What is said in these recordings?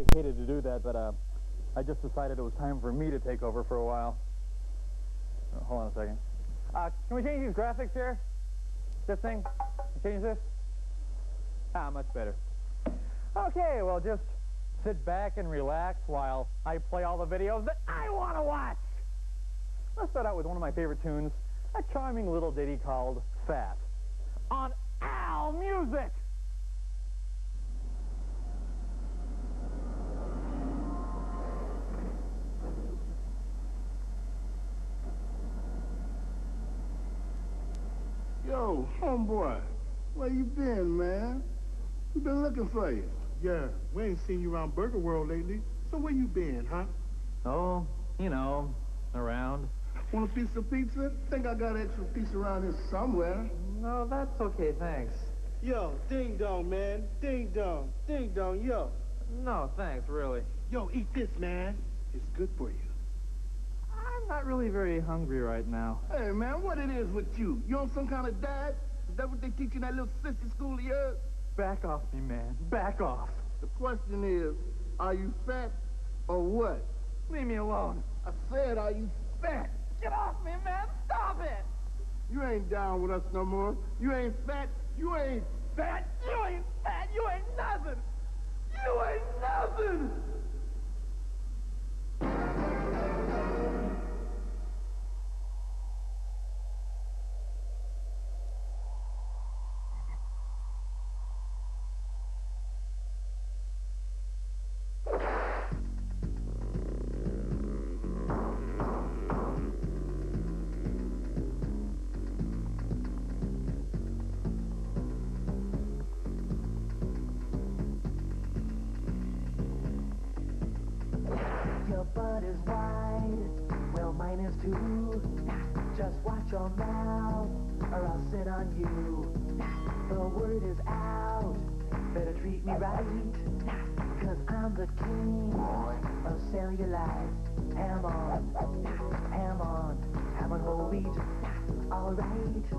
really hated to do that, but I just decided it was time for me to take over for a while. Hold on a second. Can we change these graphics here? This thing? Change this? Much better. Okay, well, just sit back and relax while I play all the videos that I want to watch. Let's start out with one of my favorite tunes, a charming little ditty called Fat, on MuchMusic. Yo, homeboy, where you been, man? We've been looking for you. Yeah, we ain't seen you around Burger World lately. So where you been, huh? Oh, you know, around. Want a piece of pizza? Think I got extra pizza around here somewhere. No, that's okay, thanks. Yo, ding dong, man. Ding dong. Ding dong, yo. No, thanks, really. Yo, eat this, man. It's good for you. I'm not really very hungry right now. Hey, man, what it is with you? You on some kind of diet? Is that what they teach in that little sissy school of yours? Back off me, man. Back off. The question is, are you fat or what? Leave me alone. I said, are you fat? Get off me, man. Stop it. You ain't down with us no more. You ain't fat. You ain't fat. You ain't fat. You ain't nothing. You ain't nothing. Your butt is wide, well mine is too. Just watch your mouth, or I'll sit on you. The word is out, better treat me right. Cause I'm the king of cellulite. Ham on, ham on, ham on whole wheat. Alright.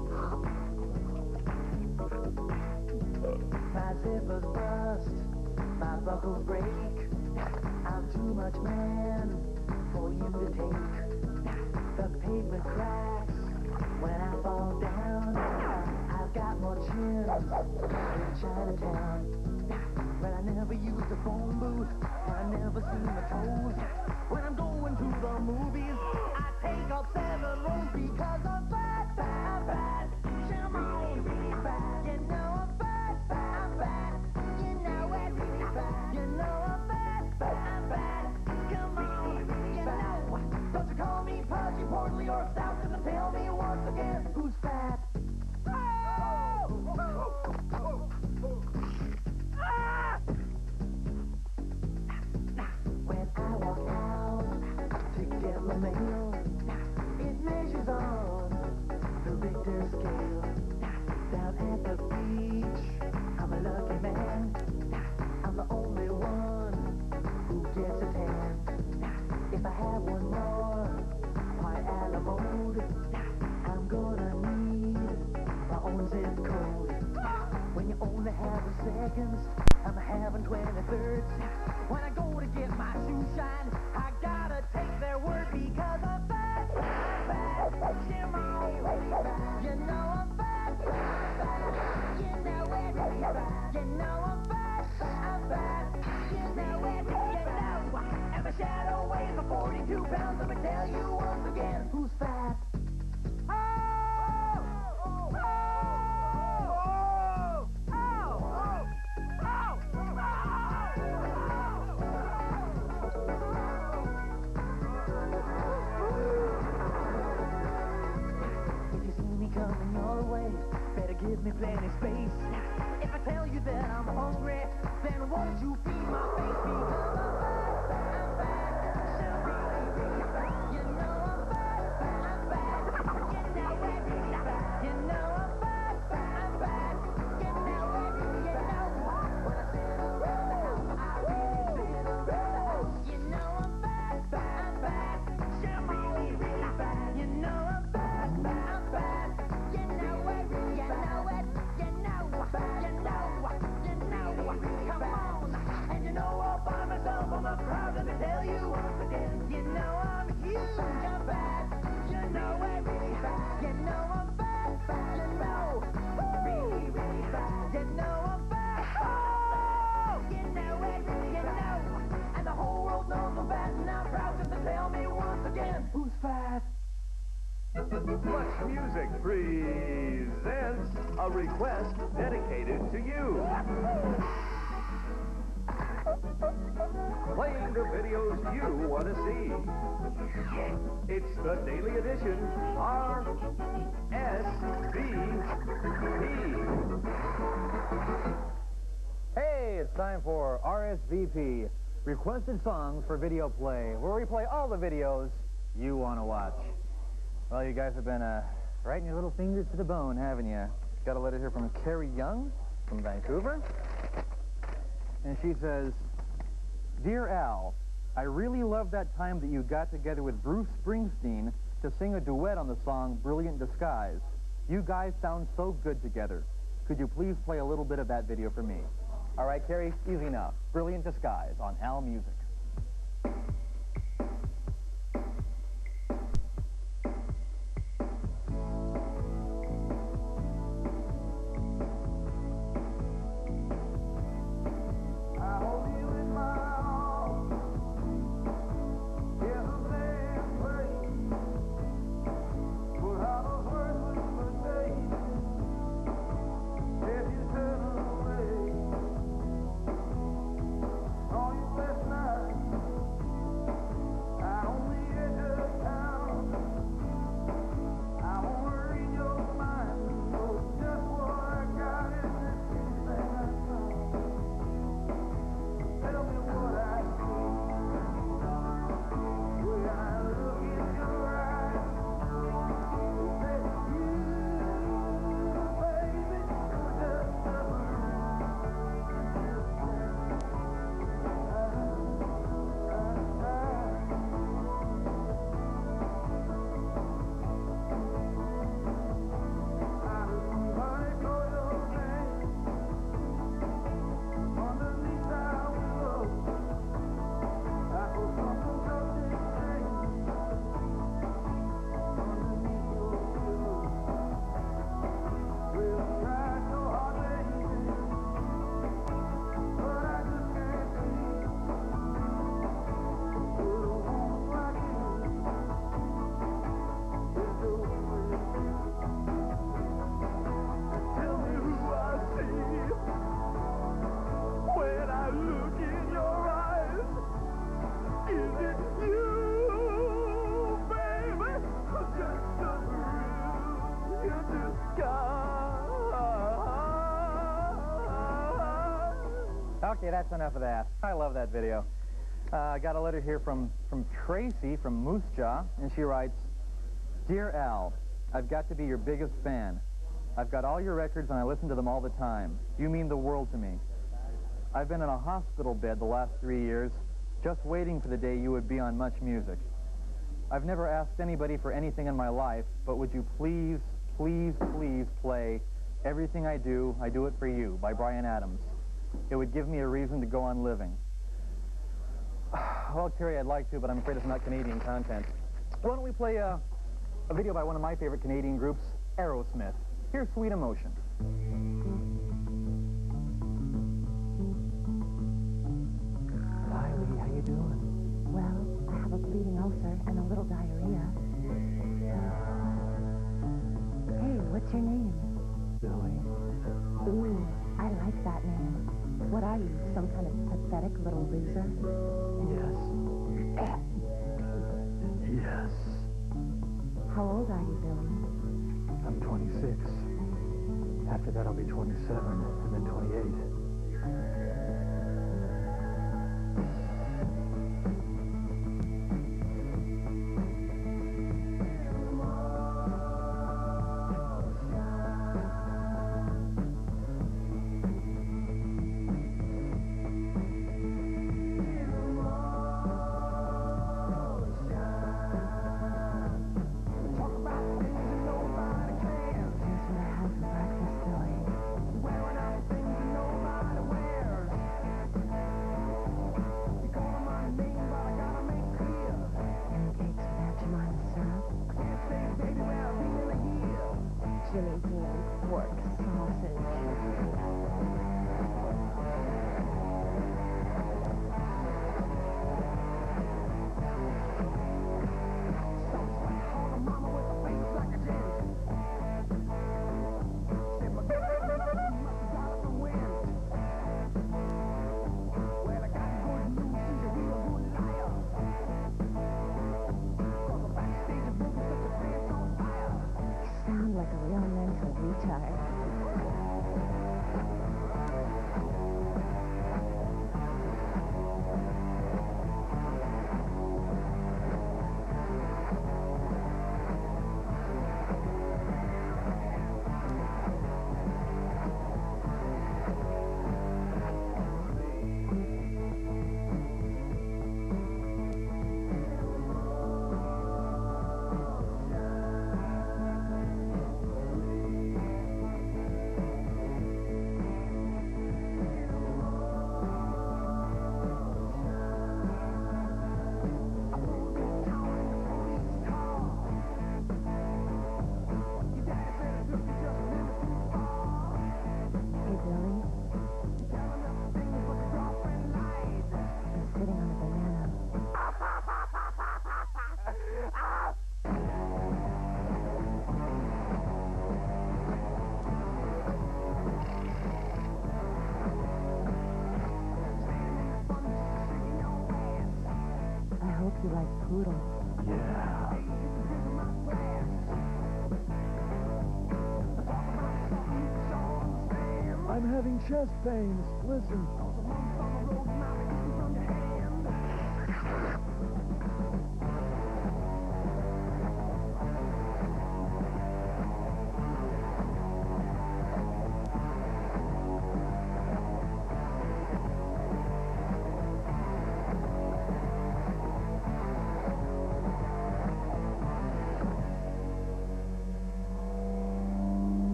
My zippers bust, my buckles break. I'm too much man for you to take. The pavement cracks when I fall down. I've got more chins than Chinatown. But I never use the phone booth, or I never see my toes. When I'm going to the movies, I take up 7 rows because I'm fat, fat, fat. Come on, really fat. You know I'm fat, fat, fat. You know it, really fat. You know I'm fat, fat, fat. Come on, you know. Don't you call me pudgy, portly, or stout, and tell me once again who's fat. When I walk out to get my mail, it measures on the Richter scale. Down at the beach, I'm a lucky man. I'm the only one who gets a tan. If I have one more pie a la mode, I'm gonna need my own zip code. When you only have the seconds, I'm having 23rds. When I go to get my shoe shine, I gotta take their word because I'm fat, fat, fat. Shimon, you know I'm fat, fat, fat. You know it, fat. You know I'm fat, I'm fat. You know it, you know. And my shadow weighs 42 pounds. Let me tell you once again who's fat. Coming your way, better give me plenty space. If I tell you that I'm hungry, then won't you feed my face? Because I'm fat, fat, so really, really fat. You know I'm fat, fat, you know it, really fat. You know I'm fat, fat, you know it, you know. When I sit around the house, I really sit around the house. You know I'm fat, fat, so really, really fat. You know I'm fat, fat. You know it, you know it, you know, you know, you know. Come on. MuchMusic presents a request dedicated to you. Playing the videos you want to see. It's the daily edition RSVP. Hey, it's time for RSVP, Requested Songs for Video Play, where we play all the videos you want to watch. Well, you guys have been writing your little fingers to the bone, haven't you? Got a letter here from Carrie Young from Vancouver. And she says, Dear Al, I really love that time that you got together with Bruce Springsteen to sing a duet on the song Brilliant Disguise. You guys sound so good together. Could you please play a little bit of that video for me? All right, Carrie, easy enough. Brilliant Disguise on Al Music. Okay, that's enough of that. I love that video. I got a letter here from Tracy from Moose Jaw, and she writes, Dear Al, I've got to be your biggest fan. I've got all your records and I listen to them all the time. You mean the world to me. I've been in a hospital bed the last 3 years, just waiting for the day you would be on MuchMusic. I've never asked anybody for anything in my life, but would you please, please, please play Everything I Do It For You by Bryan Adams. It would give me a reason to go on living. Well, Terry, I'd like to, but I'm afraid it's not Canadian content. Why don't we play a video by one of my favorite Canadian groups, Aerosmith. Here's Sweet Emotion. Hi, Lee, how you doing? Well, I have a bleeding ulcer and a little diarrhea. Hey, what's your name? Billy. Ooh, I like that name. What are you, some kind of pathetic little loser? Yes. Yes. How old are you, Billy? I'm 26. After that, I'll be 27, and then 28. poodle. Yeah. I'm having chest pains. Listen.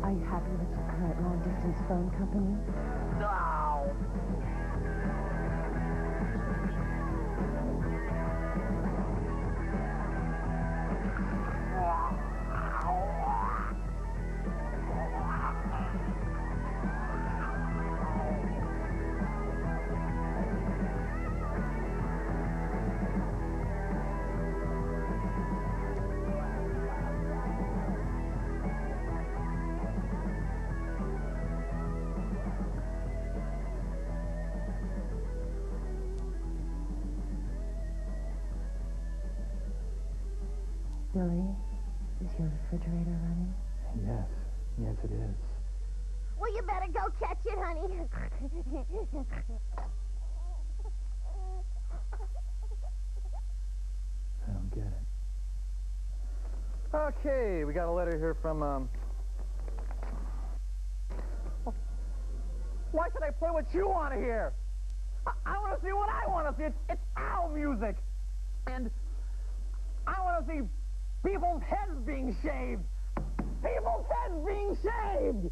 Are you happy with your current long-distance phone company? Billy, is your refrigerator running? Yes. Yes, it is. Well, you better go catch it, honey. I don't get it. Okay, we got a letter here from, Why should I play what you want to hear? I want to see what I want to see. It's our music. And I want to see people's heads being shaved. People's heads being shaved!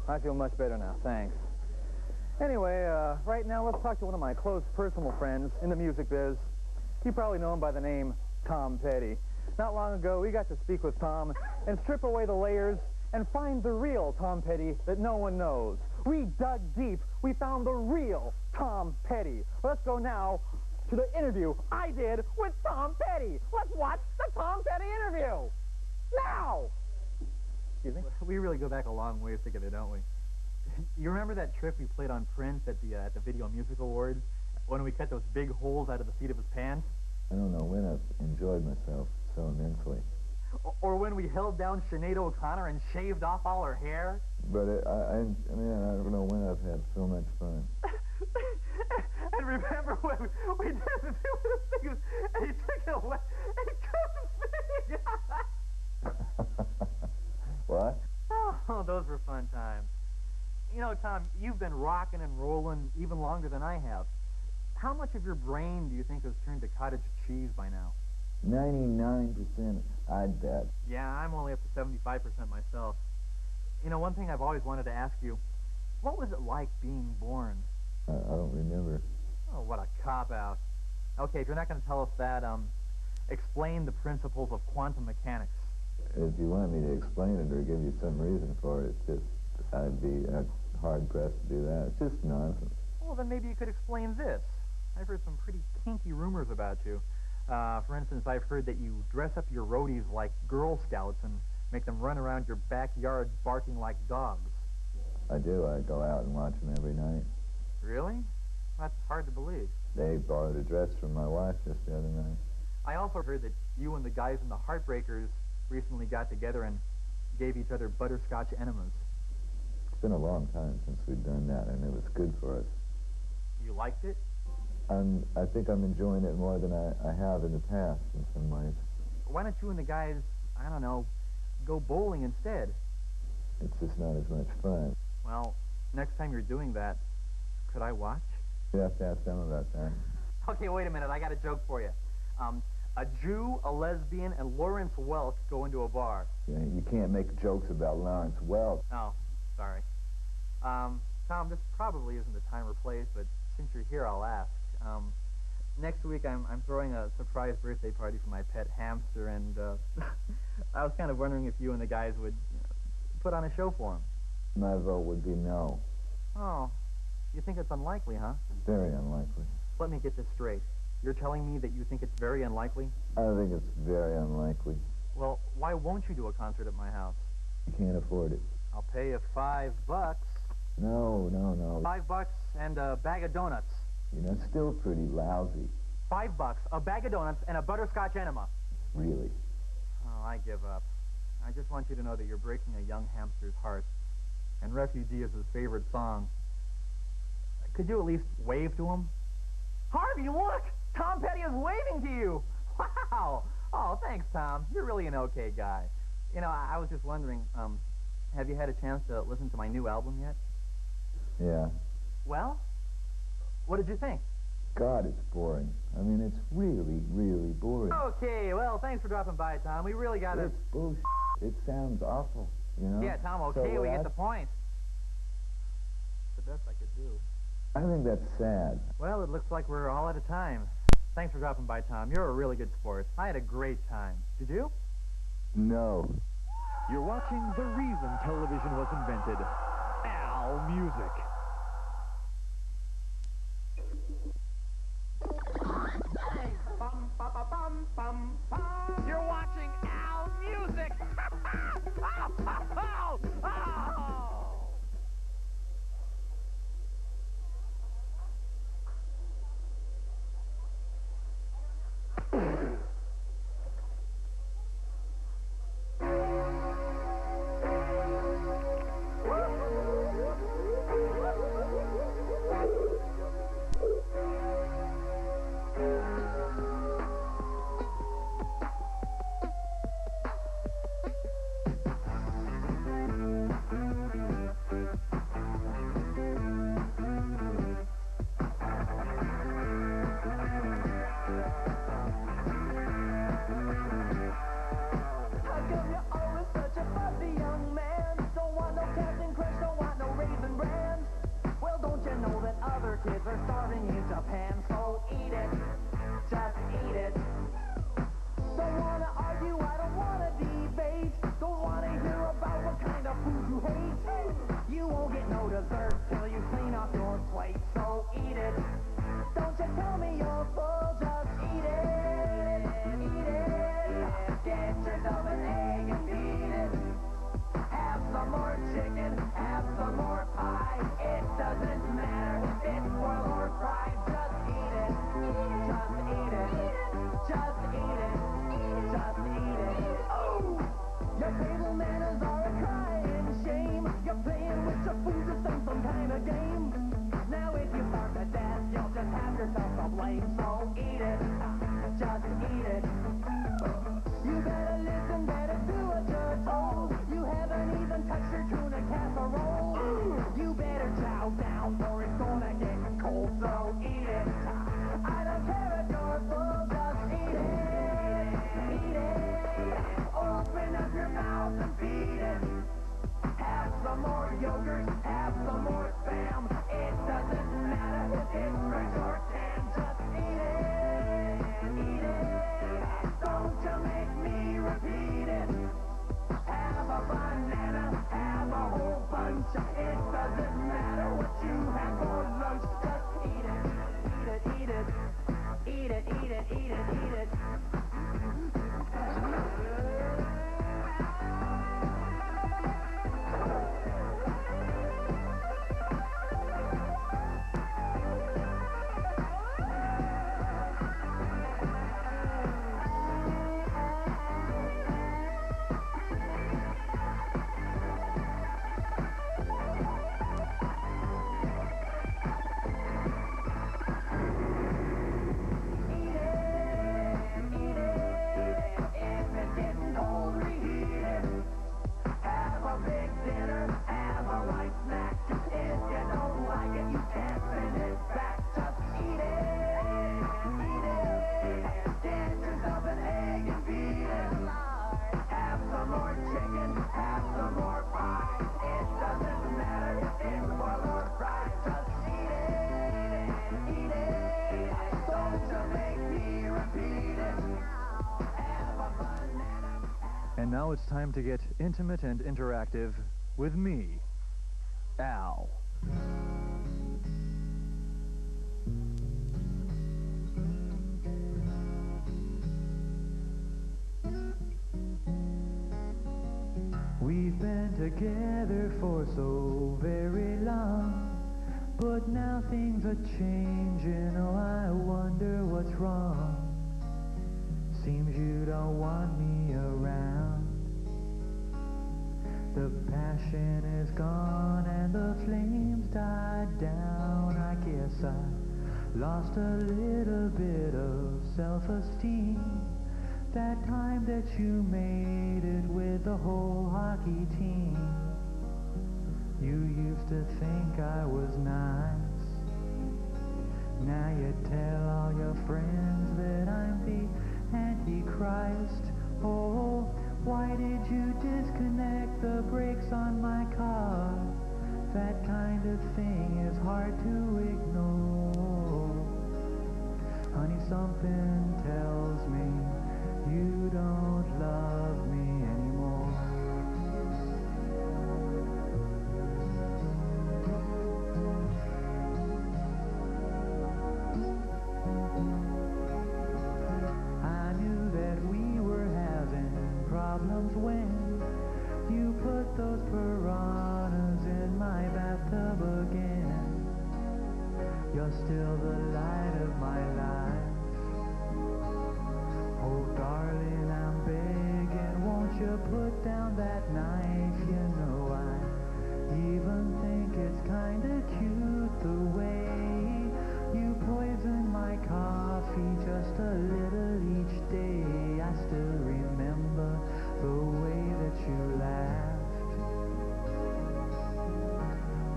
I feel much better now, thanks. Anyway, right now let's talk to one of my close personal friends in the music biz. You probably know him by the name Tom Petty. Not long ago, we got to speak with Tom and strip away the layers and find the real Tom Petty that no one knows. We dug deep. We found the real Tom Petty. Let's go now to the interview I did with Tom Petty. Let's watch the Tom Petty interview. Now! Excuse me? We really go back a long ways together, don't we? You remember that trick we played on Prince at the Video Music Awards when we cut those big holes out of the seat of his pants? I don't know when I've enjoyed myself so immensely. Or when we held down Sinead O'Connor and shaved off all her hair? But I don't know when I've had so much fun. And remember when we did the things and he took it away and he couldn't speak? What? Oh, those were fun times. You know, Tom, you've been rocking and rolling even longer than I have. How much of your brain do you think has turned to cottage cheese by now? 99%, I'd bet. Yeah, I'm only up to 75% myself. You know, one thing I've always wanted to ask you, what was it like being born? I don't remember. Oh, what a cop-out. Okay, if you're not going to tell us that, explain the principles of quantum mechanics. If you want me to explain it or give you some reason for it, I'd be hard-pressed to do that. It's just nonsense. Well, then maybe you could explain this. I've heard some pretty kinky rumors about you. For instance, I've heard that you dress up your roadies like Girl Scouts and make them run around your backyard barking like dogs. I do. I go out and watch them every night. Really? That's hard to believe. They borrowed a dress from my wife just the other night. I also heard that you and the guys in the Heartbreakers recently got together and gave each other butterscotch enemas. It's been a long time since we've done that, and it was good for us. You liked it? I think I'm enjoying it more than I have in the past in some ways. Why don't you and the guys, I don't know, go bowling instead? It's just not as much fun. Well, next time you're doing that, could I watch? You have to ask them about that. Okay, wait a minute. I got a joke for you. A Jew, a lesbian, and Lawrence Welk go into a bar. Yeah, you can't make jokes about Lawrence Welk. Oh, sorry. Tom, this probably isn't the time or place, but since you're here, I'll ask. Next week, I'm throwing a surprise birthday party for my pet hamster, and I was kind of wondering if you and the guys would put on a show for him. My vote would be no. Oh, you think it's unlikely, huh? Very unlikely. Let me get this straight. You're telling me that you think it's very unlikely? I think it's very unlikely. Well, why won't you do a concert at my house? You can't afford it. I'll pay you $5. No. $5 and a bag of donuts. You know, still pretty lousy. $5, a bag of donuts, and a butterscotch enema. Really. Oh, I give up. I just want you to know that you're breaking a young hamster's heart. And Refugee is his favorite song. Could you at least wave to him? Harvey, look! Tom Petty is waving to you! Wow! Oh, thanks, Tom. You're really an okay guy. You know, I was just wondering, have you had a chance to listen to my new album yet? Yeah. Well, what did you think? God, it's boring. I mean, it's really, really boring. Okay, well, thanks for dropping by, Tom. We really got to... It's bullshit. It sounds awful, you know? Yeah, Tom, So okay, we what get the point. The best I could do. I think that's sad. Well, it looks like we're all out of time. Thanks for dropping by, Tom. You're a really good sport. I had a great time. Did you? No. You're watching the reason television was invented. Al Music. You're watching Al Music! Kids are starving in Japan, so eat it, just eat it. Don't wanna argue, I don't wanna debate. Don't wanna hear about what kind of food you hate. You won't get no dessert till you clean off your plate, so eat it. Don't you tell me you're full, just eat it, eat it. Get yourself an egg and beat it. Have some more chicken, have some more pie. It doesn't matter if it's boiled or fried. Just eat it, just eat it, just eat it, just eat it. Oh! Your table manners are a crying shame. You're playing with your food just like some kind of game. Now if you starve to death, you'll just have yourself to blame. So eat it, just eat it. You better listen, better do what you're told. You haven't even touched your tuna casserole. You better chow down or it's gonna get cold. So eat it. I don't care if you're full, just eat it. Eat it. Open up your mouth and feed it. Have some more yogurt, have some more Spam. It doesn't matter if it's fresh or canned. Just eat it. Eat it. Don't you make me repeat it. Have a banana, have a whole bunch. It doesn't matter what you have for lunch. Just eat it, eat it, eat it. Eat it, eat it, eat it, eat it. Eat And now it's time to get intimate and interactive with me, Al. We've been together for so very long, but now things are changing. Oh, I wonder what's wrong. Seems you don't want me around. The passion is gone and the flames died down. I guess I lost a little bit of self-esteem. That time that you made it with the whole hockey team. You used to think I was nice. Now you tell all your friends that I'm the Antichrist. Oh, why did you disconnect the brakes on my car? That kind of thing is hard to ignore. Honey, something tells me you don't love me anymore. I knew that we were having problems when you put those piranhas in my bathtub again. You're still the light of my life. Oh, darling, I'm begging, won't you put down that knife? You know, I even think it's kinda cute the way you poison my coffee just a little each day. I still remember the way that you laughed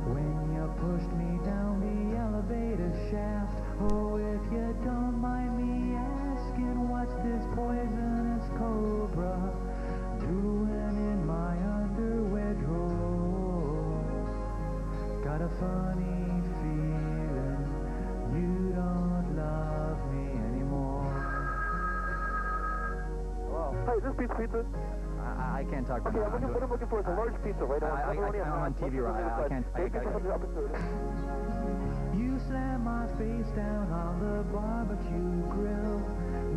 when you pushed me down the elevator shaft. Oh, if you don't mind me asking, what's this poisonous cobra doing in my underwear drawer? Got a funny feeling you don't love me anymore. Hello? Hi, is this Pizza? I can't talk right Okay, now. what I'm looking for is a large pizza, right? I'm on TV, right? I can't. You slam my face down on the barbecue grill.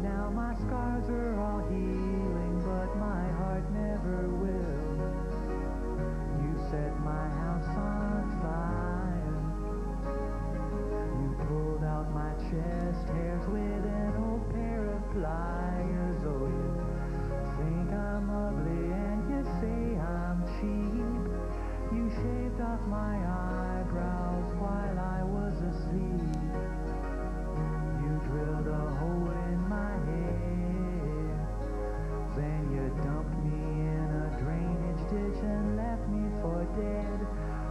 Now my scars are all healing, but my heart never will. You set my house on fire. You pulled out my chest hairs with an old pair of pliers. Oh, you think I'm ugly and you say I'm cheap. You shaved off my eyebrows while I was asleep. You drilled a hole in my head. Then you dumped me in a drainage ditch and left me for dead.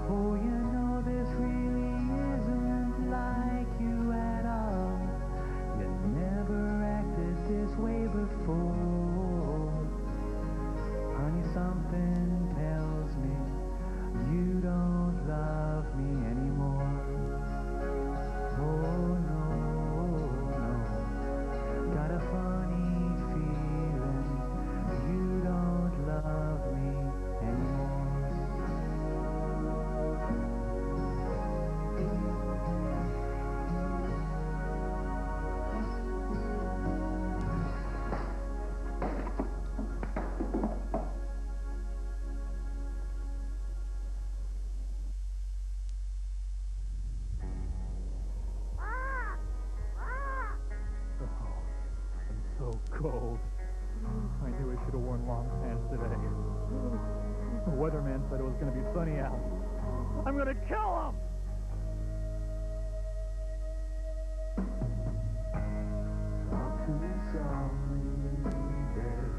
Oh, you know this really isn't like you at all. You never acted this way before. Honey, something tells me you don't love me anymore. Oh, no, no. Got a funny feeling you don't love me anymore. So cold. I knew I should have worn long pants today. The weatherman said it was going to be sunny out. I'm going to kill him! Talk to me softly, there's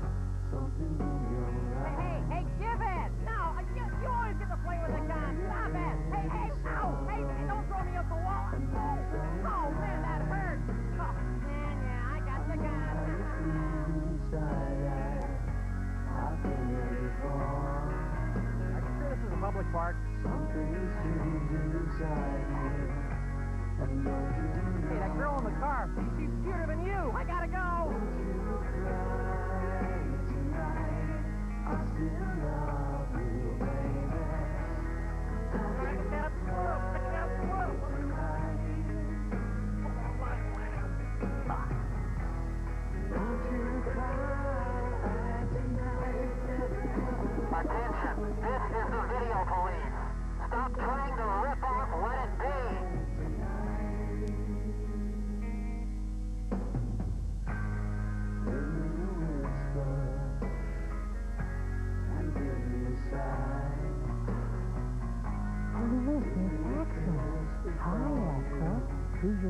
something in your eyes. Hey, give it! No, you always get to play with a gun. Stop it! Hey, ow! Hey, don't throw me up the wall. Oh, man, that hurt. Oh, man, yeah, I got the gun. Are you sure this is a public park? Hey, that girl in the car, she's cuter than you. I gotta go.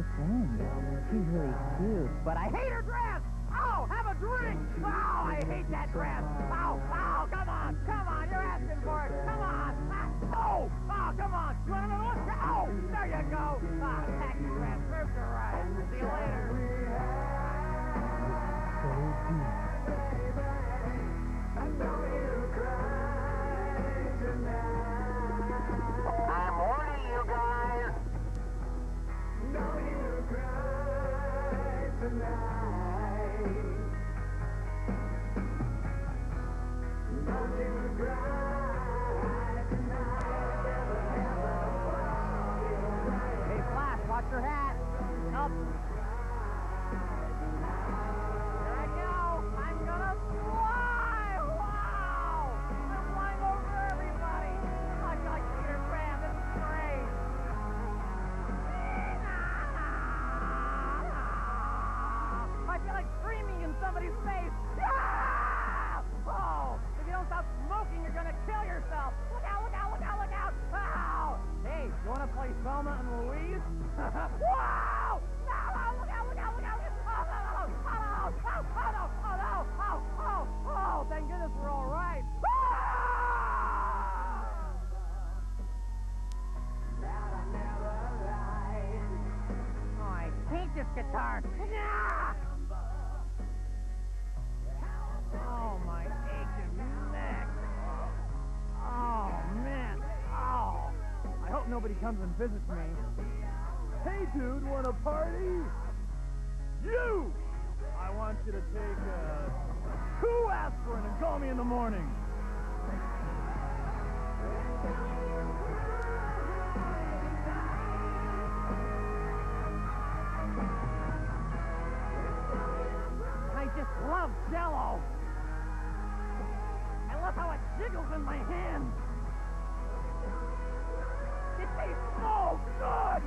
nice woman. She's really cute. But I hate her dress! Oh, have a drink! Oh, I hate that dress! Oh, oh, come on! Come on, you're asking for it! Come on! Oh, oh, come on! You want another one? Oh, there you go! Ah, taxi dress, serves you right. See you later. I'm warning you guys. Hey, Flash, watch your hat. Up. Here I go. I'm gonna fly. Wow. I'm flying over everybody. Like Peter Pan. This is great. I feel like screaming in somebody's face. Ah! Oh, if you don't stop smoking, you're gonna kill yourself. Look out, look out, look out, look out. Ow! Hey, you wanna play Selma and Louise? Wow! No, no, look out, look out, look out. Oh, no, no, no. Oh, no, oh, no, oh, no, oh, oh, oh, thank goodness we're all right. Oh, I hate this guitar. Oh, my aching neck. Oh, man. Oh. I hope nobody comes and visits me. Hey, dude, want a party? You! I want you to take 2 aspirin and call me in the morning. I just love Jell-O. I love how it jiggles in my hand. It tastes so good!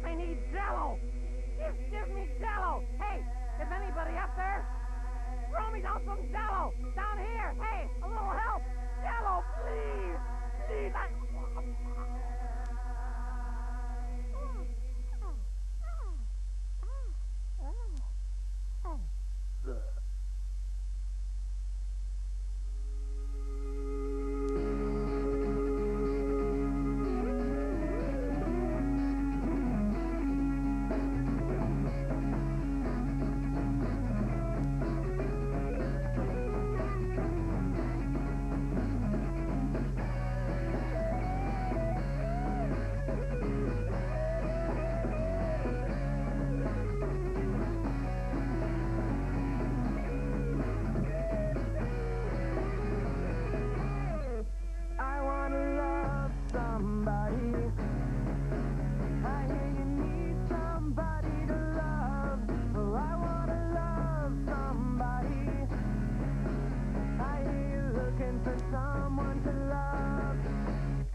I need Jell-O! Give me Jell-O! Hey, is anybody up there? Throw me down some Jell-O! Down here! Hey, a little help! Jell-O, please! Please!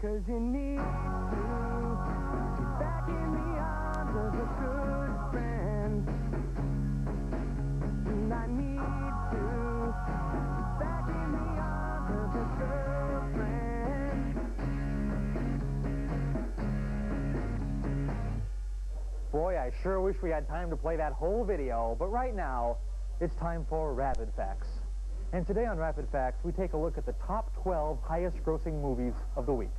Cause you need to get back in the arms of a good friend. And I need to get back in the arms of a girlfriend. Boy, I sure wish we had time to play that whole video, but right now, it's time for Rapid Facts. And today on Rapid Facts, we take a look at the top 12 highest-grossing movies of the week.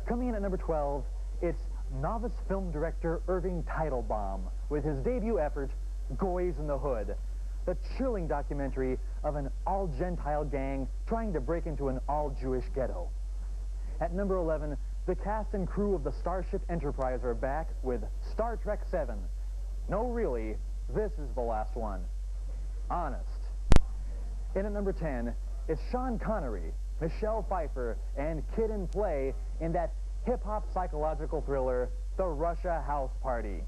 Coming in at number 12, it's novice film director Irving Teitelbaum with his debut effort, Goys in the Hood, the chilling documentary of an all-Gentile gang trying to break into an all-Jewish ghetto. At number 11, the cast and crew of the Starship Enterprise are back with Star Trek VII. No, really, this is the last one. Honest. In at number 10 is Sean Connery, Michelle Pfeiffer, and Kid and Play in that hip-hop psychological thriller, The Russia House Party.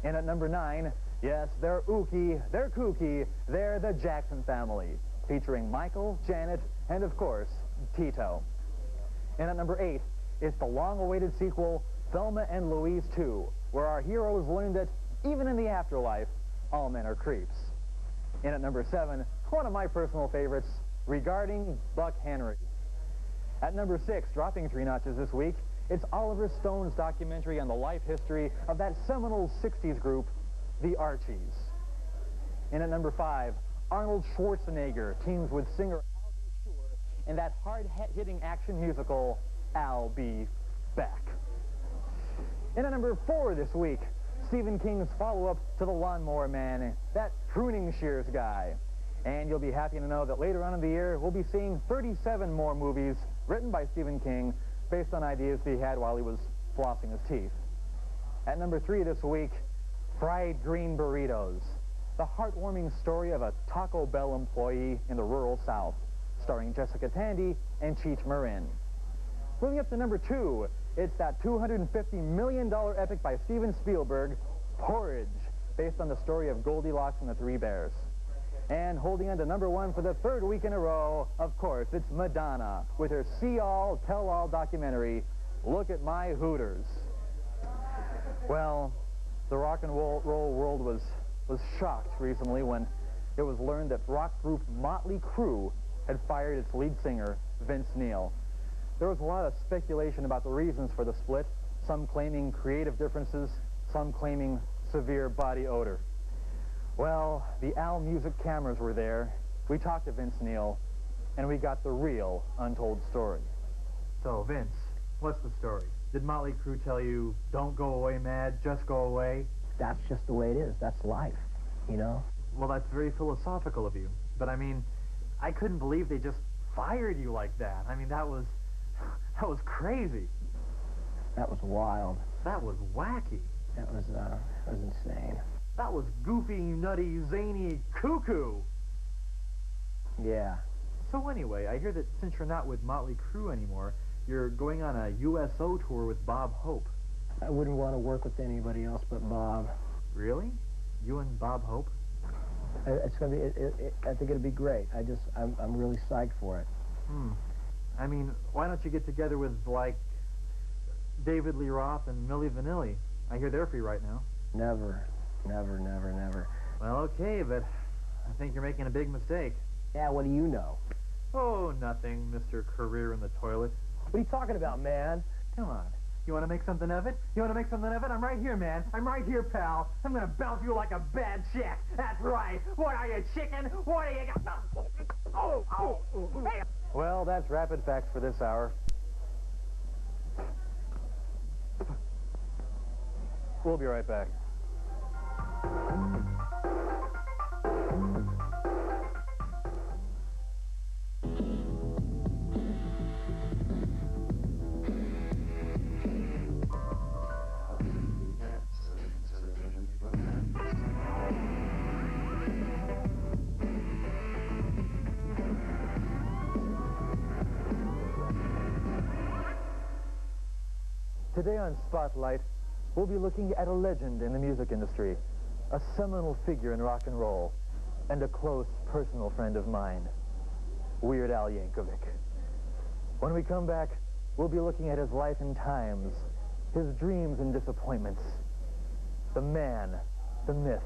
In at number 9, yes, they're ooky, they're kooky, they're the Jackson Family, featuring Michael, Janet, and of course, Tito. And at number 8 is the long-awaited sequel, Thelma and Louise 2, where our heroes learn that even in the afterlife, all men are creeps. And at number 7, one of my personal favorites, Regarding Buck Henry. At number 6, dropping 3 notches this week, it's Oliver Stone's documentary on the life history of that seminal 60s group, the Archies. And at number 5, Arnold Schwarzenegger teams with singer Al Sure in that hard-hitting action musical, I'll Be Back. And at number 4 this week, Stephen King's follow-up to The Lawnmower Man, that pruning shears guy. And you'll be happy to know that later on in the year, we'll be seeing 37 more movies written by Stephen King based on ideas he had while he was flossing his teeth. At number 3 this week, Fried Green Burritos, the heartwarming story of a Taco Bell employee in the rural South, starring Jessica Tandy and Cheech Marin. Moving up to number 2, it's that $250 million epic by Steven Spielberg, Porridge, based on the story of Goldilocks and the Three Bears. And holding on to number 1 for the 3rd week in a row, of course, it's Madonna with her see-all, tell-all documentary, Look at My Hooters. Well, the rock and roll world was shocked recently when it was learned that rock group Motley Crue had fired its lead singer, Vince Neil. There was a lot of speculation about the reasons for the split, some claiming creative differences, some claiming severe body odor. Well, the Al Music cameras were there. We talked to Vince Neil, and we got the real untold story. So, Vince, what's the story? Did Motley Crue tell you, don't go away, Mad, just go away? That's just the way it is. That's life, you know? Well, that's very philosophical of you. But, I mean, I couldn't believe they just fired you like that. I mean, that was crazy. That was wild. That was wacky. That was insane. That was goofy, nutty, zany, cuckoo. Yeah. So anyway, I hear that since you're not with Motley Crue anymore, you're going on a USO tour with Bob Hope. I wouldn't want to work with anybody else but Bob. Really? You and Bob Hope? It's gonna be. I think it'll be great. I'm really psyched for it. I mean, why don't you get together with, like, David Lee Roth and Milli Vanilli? I hear they're free right now. Never. Well, okay, but I think you're making a big mistake. Yeah, what do you know? Oh, nothing, Mr. Career in the Toilet. What are you talking about, man? Come on. You want to make something of it? You want to make something of it? I'm right here, man. I'm right here, pal. I'm going to bounce you like a bad chick. That's right. What are you, chicken? What are you... Oh. Hey. Well, that's Rapid Facts for this hour. We'll be right back. Today on Spotlight, we'll be looking at a legend in the music industry, a seminal figure in rock and roll, and a close personal friend of mine, Weird Al Yankovic. When we come back, we'll be looking at his life and times, his dreams and disappointments, the man, the myth,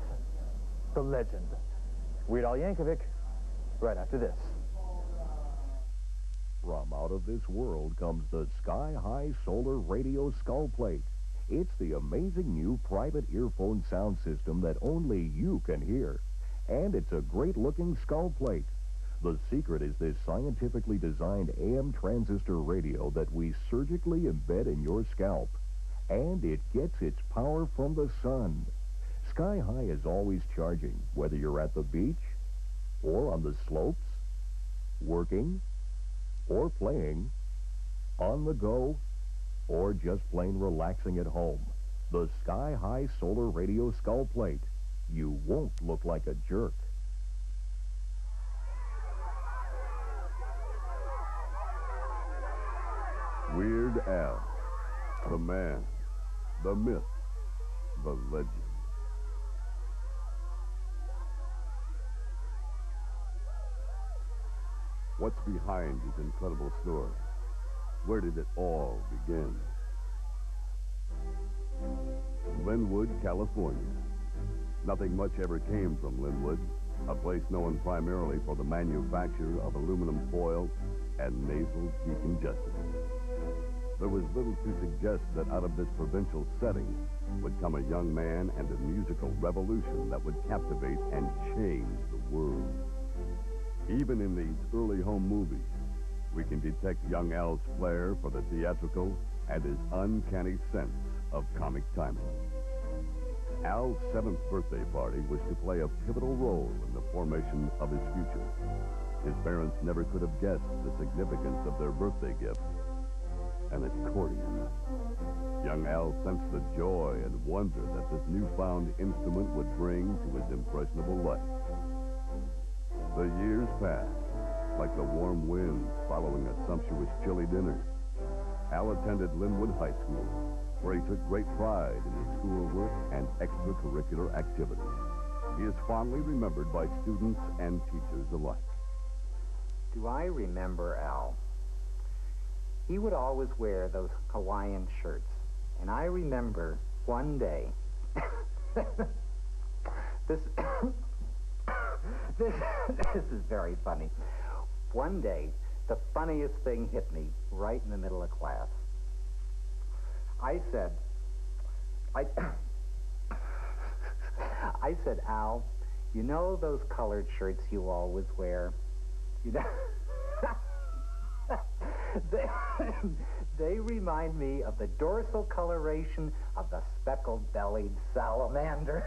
the legend. Weird Al Yankovic, right after this. From out of this world comes the sky-high solar radio skull plate. It's the amazing new private earphone sound system that only you can hear. And it's a great-looking skull plate. The secret is this scientifically designed AM transistor radio that we surgically embed in your scalp. And it gets its power from the sun. Sky High is always charging, whether you're at the beach, or on the slopes, working, or playing, on the go, or just plain relaxing at home. The Sky High Solar Radio Skull Plate. You won't look like a jerk. Weird Al, the man, the myth, the legend. What's behind his incredible story? Where did it all begin? Linwood, California. Nothing much ever came from Linwood, a place known primarily for the manufacture of aluminum foil and nasal decongestants. There was little to suggest that out of this provincial setting would come a young man and a musical revolution that would captivate and change the world. Even in these early home movies, we can detect young Al's flair for the theatrical and his uncanny sense of comic timing. Al's 7th birthday party was to play a pivotal role in the formation of his future. His parents never could have guessed the significance of their birthday gift, an accordion. Young Al sensed the joy and wonder that this newfound instrument would bring to his impressionable life. The years passed, like the warm winds following a sumptuous chilly dinner. Al attended Linwood High School, where he took great pride in his schoolwork and extracurricular activities. He is fondly remembered by students and teachers alike. Do I remember Al? He would always wear those Hawaiian shirts, and I remember one day, this is very funny. One day, the funniest thing hit me right in the middle of class. I said, Al, you know those colored shirts you always wear? You know, they remind me of the dorsal coloration of the speckled-bellied salamander.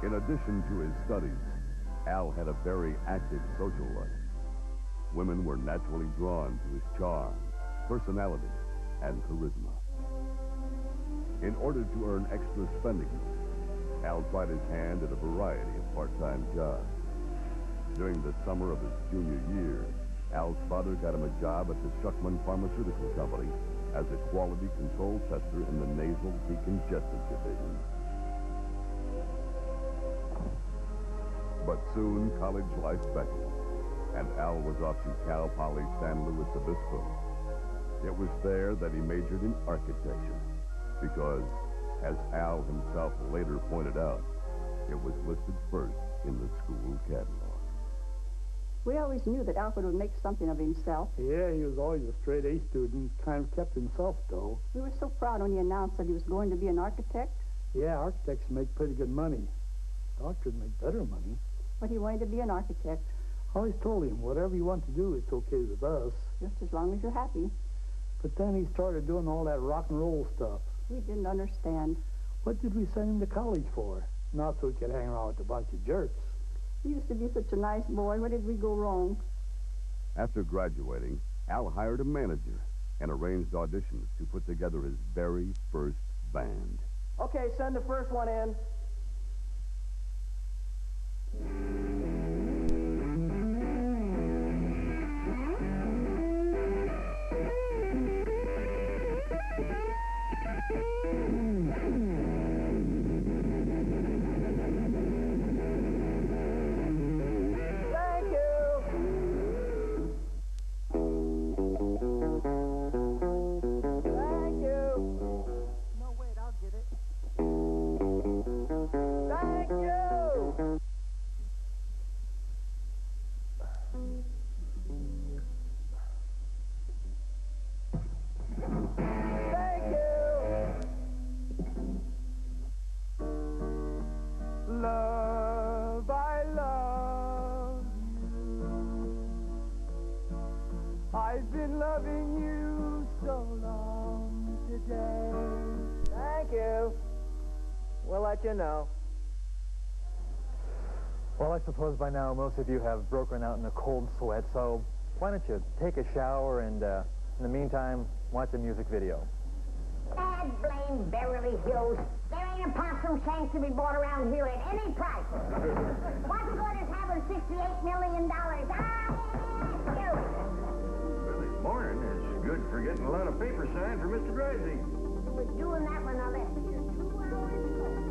In addition to his studies, Al had a very active social life. Women were naturally drawn to his charm, personality, and charisma. In order to earn extra spending, Al tried his hand at a variety of part-time jobs. During the summer of his junior year, Al's father got him a job at the Schuckman Pharmaceutical Company as a quality control tester in the nasal decongestant division. But soon, college life beckoned, and Al was off to Cal Poly San Luis Obispo. It was there that he majored in architecture, because, as Al himself later pointed out, it was listed first in the school catalog. We always knew that Alfred would make something of himself. Yeah, he was always a straight-A student, kind of kept himself, though. We were so proud when he announced that he was going to be an architect. Yeah, architects make pretty good money. Doctors make better money. But he wanted to be an architect. I always told him, whatever you want to do, it's okay with us. Just as long as you're happy. But then he started doing all that rock and roll stuff. We didn't understand. What did we send him to college for? Not so he could hang around with a bunch of jerks. He used to be such a nice boy. Where did we go wrong? After graduating, Al hired a manager and arranged auditions to put together his very first band. Okay, send the first one in. Love, I love you. I've been loving you so long today. Thank you. We'll let you know. Well, I suppose by now most of you have broken out in a cold sweat, so why don't you take a shower and, in the meantime, watch a music video. God blame Beverly Hills. There ain't a possum shank to be bought around here at any price. What good is having $68 million? Well, this morning is good for getting a lot of paper signed for Mr. Drisey. We're doing that when I left here 2 hours ago.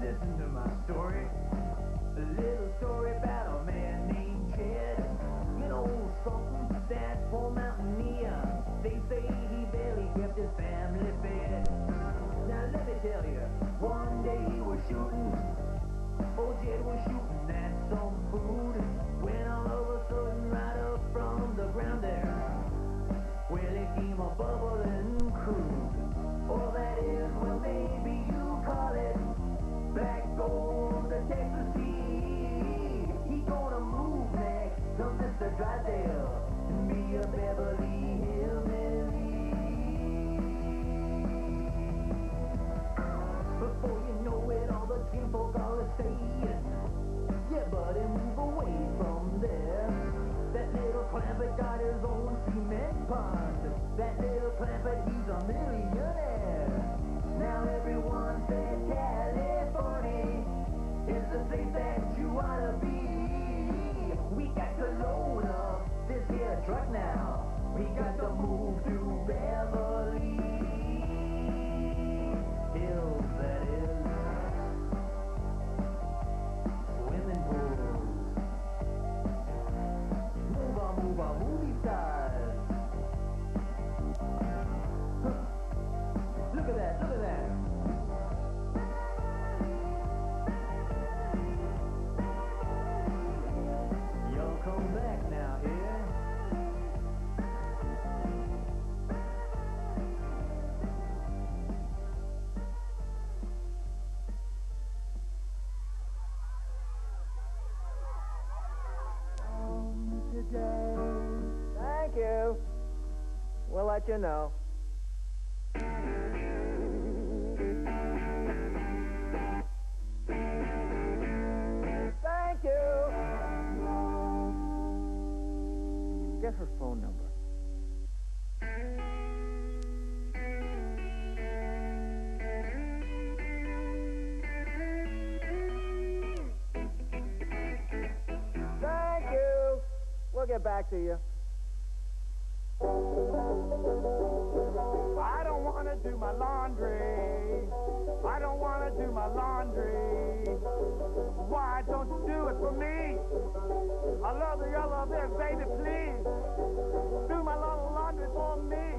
Listen to my story. A little story about a man named Jed. You know something, that poor mountaineer. They say he barely kept his family fed. Now let me tell you, one day he was shooting. Oh, Jed was shooting at some food. When all of a sudden, right up from the ground there, well, it came a bubbling crude. All that is, well, maybe you call it black gold, the Texas Sea. He gonna move next to Mr. Drysdale and be a Beverly Hillbilly. Before you know it, all the kinfolk are saying, yeah, buddy, move away from there. That little Clampett got his own cement pond. That little Clampett, he's a millionaire. Now everyone says California is the place that you ought to be. We got to load up this here truck now. We got to move to Beverly Hills, that is. Swimming pools. Move on, movie stars. Look at that, look at that. Y'all come back now, yeah? Thank you. We'll let you know. Thank you. Get her phone number. Thank you. We'll get back to you. I don't want to do my laundry. I don't want to do my laundry. Why don't you do it for me? I love your love there, baby, please. Do my little laundry for me.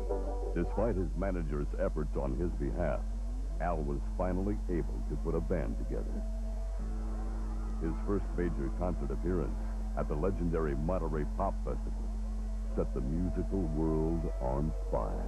Despite his manager's efforts on his behalf, Al was finally able to put a band together. His first major concert appearance at the legendary Monterey Pop Festival set the musical world on fire.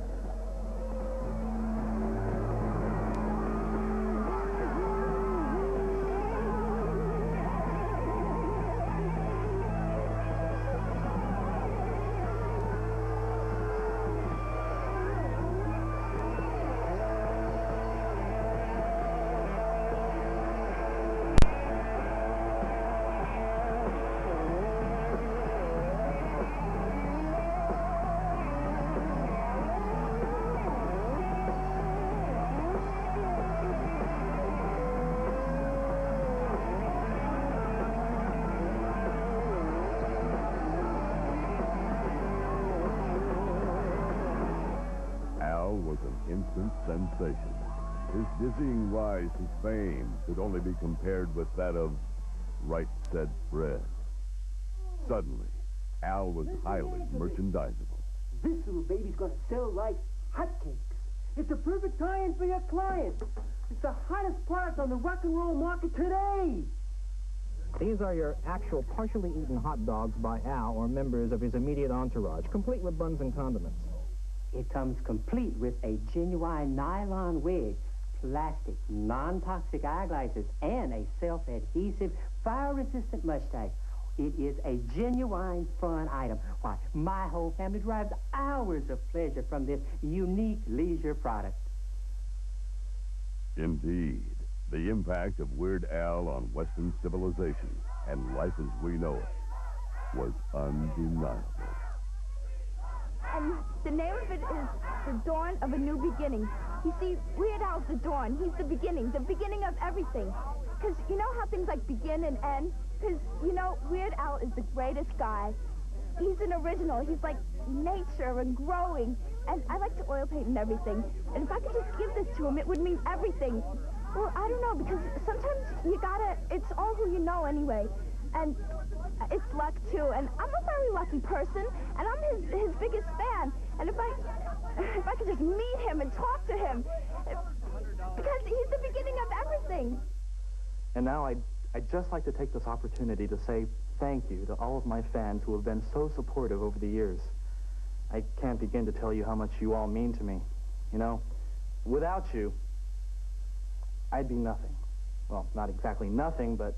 instant sensation. His dizzying rise to fame could only be compared with that of Right Said Fred. Suddenly, Al was highly merchandisable. This little baby's gonna sell like hotcakes. It's a perfect tie-in for your client. It's the hottest product on the rock and roll market today. These are your actual partially eaten hot dogs by Al or members of his immediate entourage, complete with buns and condiments. It comes complete with a genuine nylon wig, plastic, non-toxic eyeglasses, and a self-adhesive, fire-resistant mustache. It is a genuine fun item. Why, my whole family derives hours of pleasure from this unique leisure product. Indeed, the impact of Weird Al on Western civilization and life as we know it was undeniable. And the name of it is The Dawn of a New Beginning. You see, Weird Al's the dawn. He's the beginning of everything. Because you know how things like begin and end? Because, you know, Weird Al is the greatest guy. He's an original. He's like nature and growing. And I like to oil paint and everything. And if I could just give this to him, it would mean everything. Well, I don't know, because sometimes you gotta, it's all who you know anyway. And it's luck, too. And I'm a very lucky person, and I'm his biggest fan. And if I could just meet him and talk to him, because he's the beginning of everything. And now I'd just like to take this opportunity to say thank you to all of my fans who have been so supportive over the years. I can't begin to tell you how much you all mean to me. You know, without you, I'd be nothing. Well, not exactly nothing, but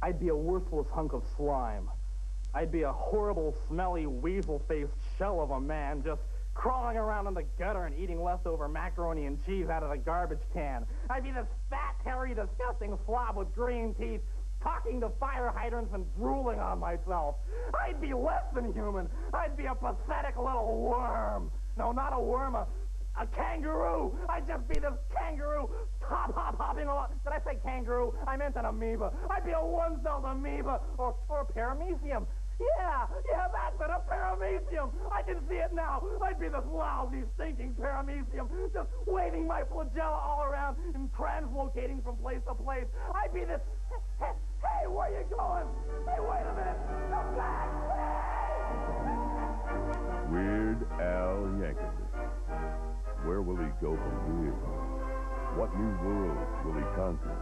I'd be a worthless hunk of slime. I'd be a horrible, smelly, weasel-faced shell of a man just crawling around in the gutter and eating leftover macaroni and cheese out of the garbage can. I'd be this fat, hairy, disgusting slob with green teeth, talking to fire hydrants and drooling on myself. I'd be less than human. I'd be a pathetic little worm. No, not a worm, a kangaroo. I'd just be this kangaroo hopping along. Did I say kangaroo? I meant an amoeba. I'd be a one-celled amoeba or a paramecium. Yeah, that's it, a paramecium. I can see it now. I'd be this lousy, stinking paramecium, just waving my flagella all around and translocating from place to place. I'd be this, hey, where you going? Hey, wait a minute. Come back. Hey! Weird Al Yankovic. Where will he go from here? What new worlds will he conquer?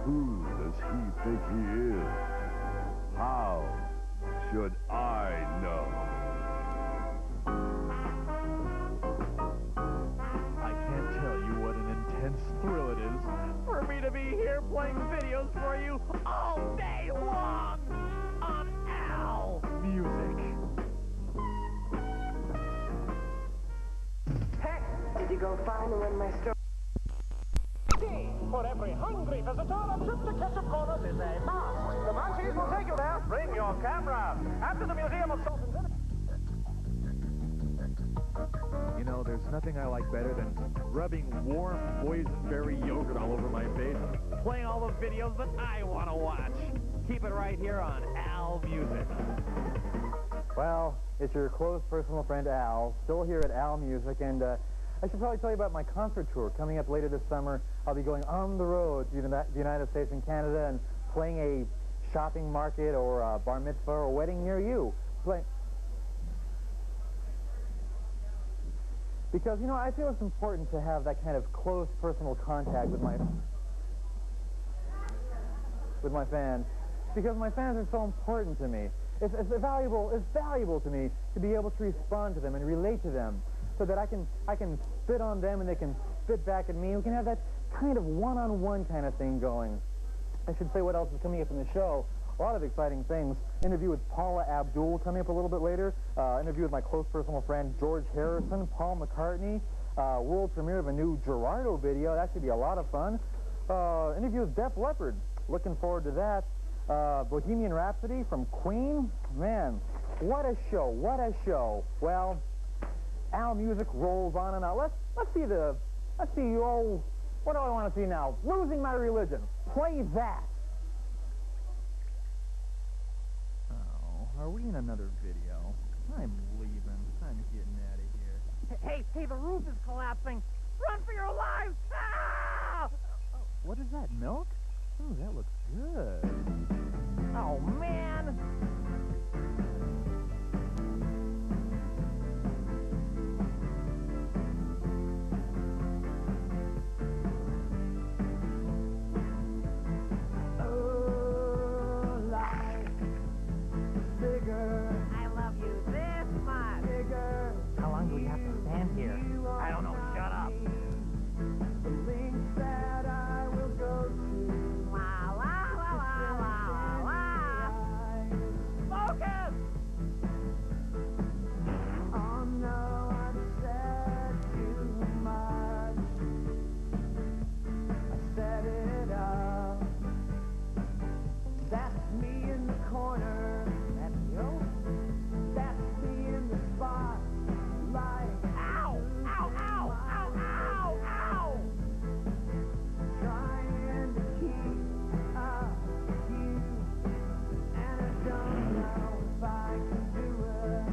Who does he think he is? How should I know? I can't tell you what an intense thrill it is for me to be here playing videos for you all day long on Al Music. Did you go find him in my store? For every hungry visitor, a trip to Ketchup Corners is a must. The Munchies will take you there. Bring your camera. After the Museum of Salt and Vinegar. You know, there's nothing I like better than rubbing warm boysenberry yogurt all over my face and playing all the videos that I want to watch. Keep it right here on Al Music. Well, it's your close personal friend Al, still here at Al Music, and I should probably tell you about my concert tour coming up later this summer. I'll be going on the road to the United States and Canada and playing a shopping market or a bar mitzvah or a wedding near you. Because, you know, I feel it's important to have that kind of close personal contact with my fans. Because my fans are so important to me. It's valuable to me to be able to respond to them and relate to them, so that I can spit on them and they can spit back at me. We can have that kind of one-on-one kind of thing going. I should say what else is coming up in the show. A lot of exciting things. Interview with Paula Abdul coming up a little bit later. Interview with my close personal friend George Harrison, Paul McCartney. World premiere of a new Gerardo video. That should be a lot of fun. Interview with Def Leppard. Looking forward to that. Bohemian Rhapsody from Queen. Man, what a show! What a show! Well, Al Music rolls on and on. Let's see you. What do I want to see now? Losing My Religion. Play that. Oh, are we in another video? I'm leaving. I'm getting out of here. Hey, the roof is collapsing. Run for your lives! Ah! Oh, what is that, milk? Ooh, that looks good. Oh, man! Oh, life is bigger. I love you this much. Bigger. How long do we have to stand here? I don't know. Shut up. The links that I will go to. La la la la la la. Focus! Oh no, I've said too much. I set it up. That's me in the corner. That's you? That's me in the spotlight. Ow! Ow! Ow! Ow! Ow! Ow! Trying to keep up with you, and I don't know if I can do it.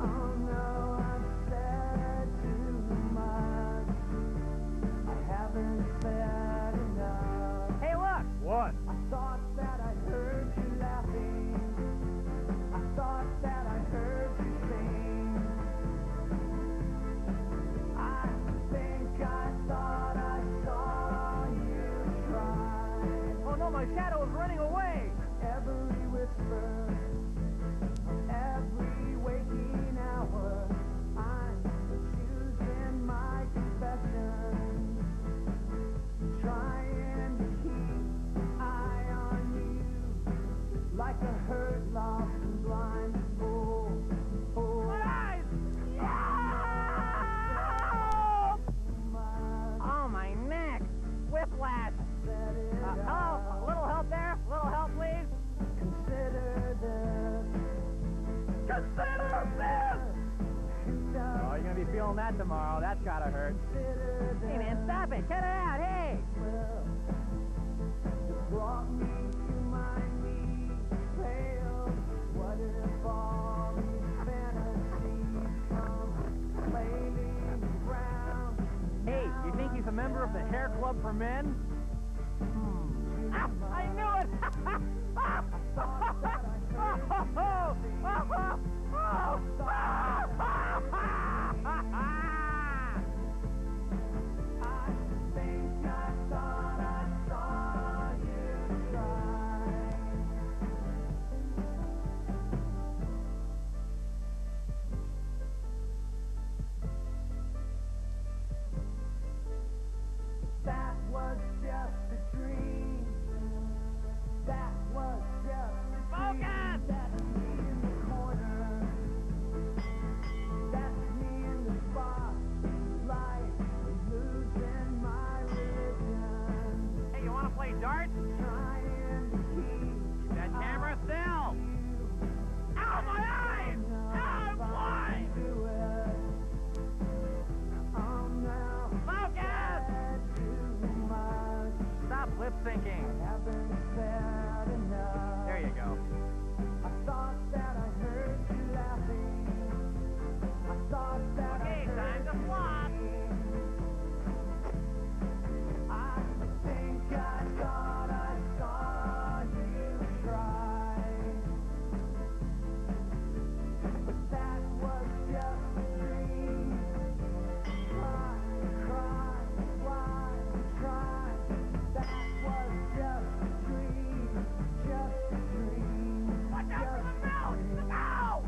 Oh no, I've said too much. I haven't said enough. Hey, look! What? I thought that I heard you laughing. I thought that I heard you sing. I think I thought I saw you try. Oh no, my shadow is running away! Every whisper, every waking hour, I'm choosing my confession. Trying to keep eye on you, like a hurt, lost, and blind fool. My eyes! Oh, my neck! Whiplash! Hello? A little help there? A little help, please? Consider this. Consider this! Oh, you're gonna be feeling that tomorrow. That's gotta hurt. Hey, man, stop it! Cut it out! Hey! It brought me to my knees, failed. What if all these fantasies come flailing around? Hey, you think he's a member of the Hair Club for Men? Ah, I knew it! I think I thought I saw you try. That was just a dream. That was just a dream. That's me in the corner. That's me in the spotlight. Losing my religion. Hey, you wanna play darts? Trying to keep That camera still! Ow, my eyes! Ow, I'm blind! do it. Oh no. Focus! Too much. Stop lip syncing. Haven't said enough. There you go. I thought that I heard you laughing. I thought that Okay, I heard time to flop. I think I thought I saw you try. But that was just a dream. Try, why try? That was just a dream, just a dream. Watch out for the mouse! Ow!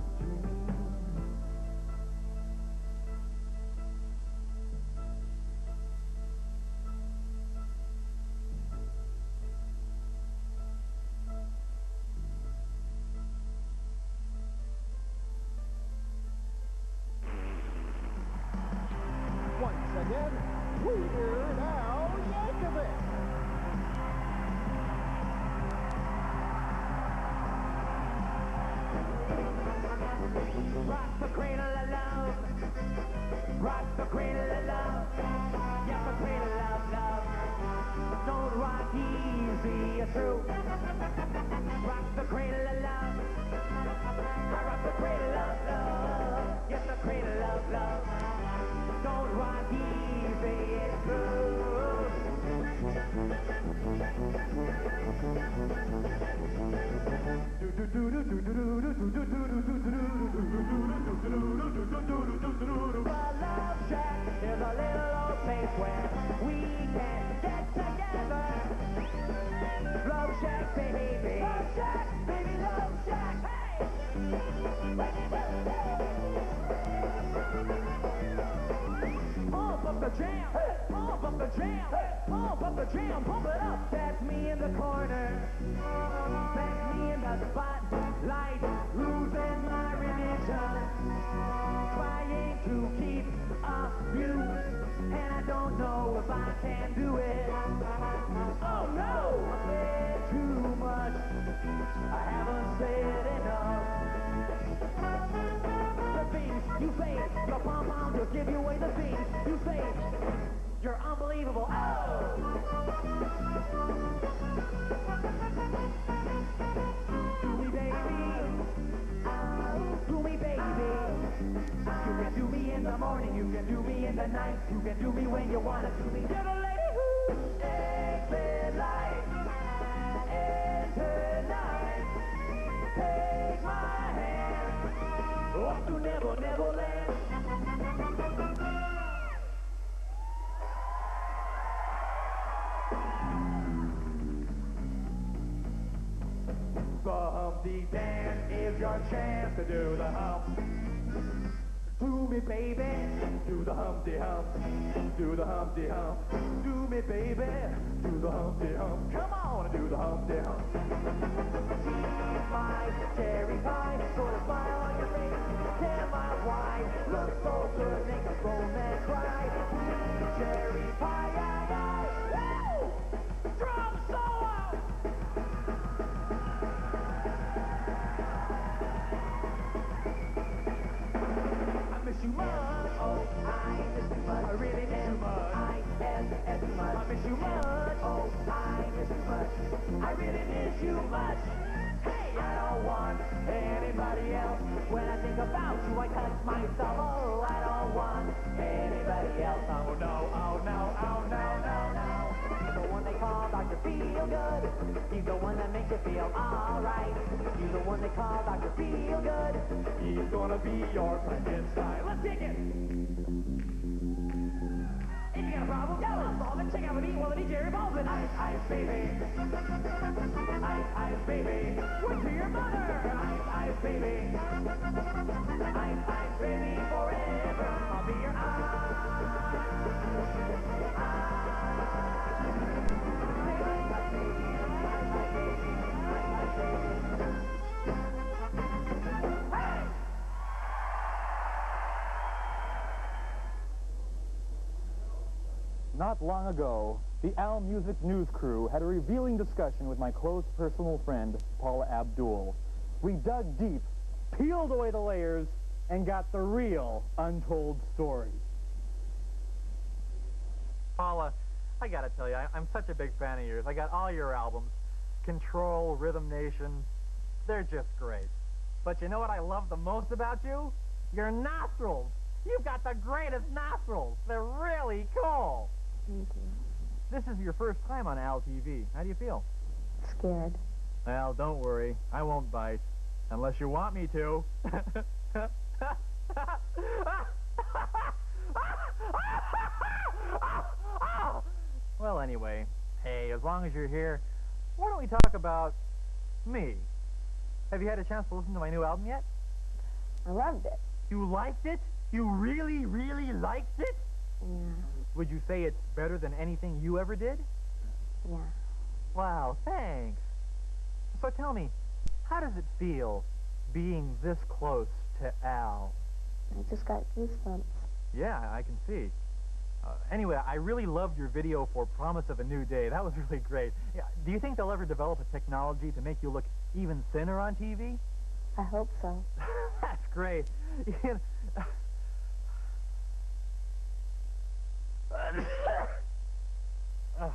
Once again, Weird Al Yankovic. Rock the cradle of love. Rock the cradle of love. Yes, the cradle of love. Don't rock easy, you're through. Rock the cradle of love. I rock the cradle of love. Yes, the cradle of Love Shack is a little old place where we can get together. Love Shack, baby. Love Shack, baby, Love Shack. Hey! Pump up the jam, pump up the jam, pump up the jam, pump it up. That's me in the corner. That's me in the spotlight, losing my religion. Trying to keep a view, and I don't know if I can do it. Oh no, I said too much. I haven't said enough. The things you say, your pom-pom just give you away. The things you say, you're unbelievable. Oh! Do me, baby. Do me, baby. You can do me in the morning, you can do me in the night, you can do me when you wanna do me. You're the lady who takes the light into night. Take my hand, off to Never, Neverland. The Humpty Dance is your chance to do the hump. Do me, baby, do the Humpty Hump, do the Humpty Hump. Do me, baby, do the Humpty Hump. Come on, do the Humpty Hump. She's my cherry pie, put a smile on your face. 10 miles wide, looks so good, make a grown man cry. Cherry pie, woo! Drum solo! I miss you much. Oh, I miss you much. I really miss you much. I miss you much. Oh, I miss you much. I really miss you much. Hey, I don't want anybody else. When I think about you, I touch myself. Oh, I don't want anybody else. Oh no, oh no, oh no, no, no. He's the one they call Dr. Feelgood. He's the one that makes you feel alright. He's the one they call Dr. Feelgood. He's gonna be your Frankenstein. Let's take it. If you got a problem, I'll solve it. Check out the beat while the DJ revolves it. Ice, baby. Ice, baby. Went to your mother. Ice, baby. Ice, baby, forever. I'll be your Not long ago, the Al Music News crew had a revealing discussion with my close personal friend, Paula Abdul. We dug deep, peeled away the layers, and got the real untold story. Paula, I gotta tell you, I'm such a big fan of yours. I got all your albums. Control, Rhythm Nation, they're just great. But you know what I love the most about you? Your nostrils. You've got the greatest nostrils. They're really cool. Thank you. This is your first time on Al TV. How do you feel? Scared. Well, don't worry. I won't bite. Unless you want me to. Well, anyway, hey, as long as you're here, why don't we talk about me? Have you had a chance to listen to my new album yet? I loved it. You liked it? You really, really liked it? Yeah. Would you say it's better than anything you ever did? Yeah. Wow, thanks. So tell me, how does it feel being this close to Al? I just got goosebumps. Yeah, I can see. Anyway, I really loved your video for Promise of a New Day. That was really great. Yeah, do you think they'll ever develop a technology to make you look even thinner on TV? I hope so. That's great. Oh,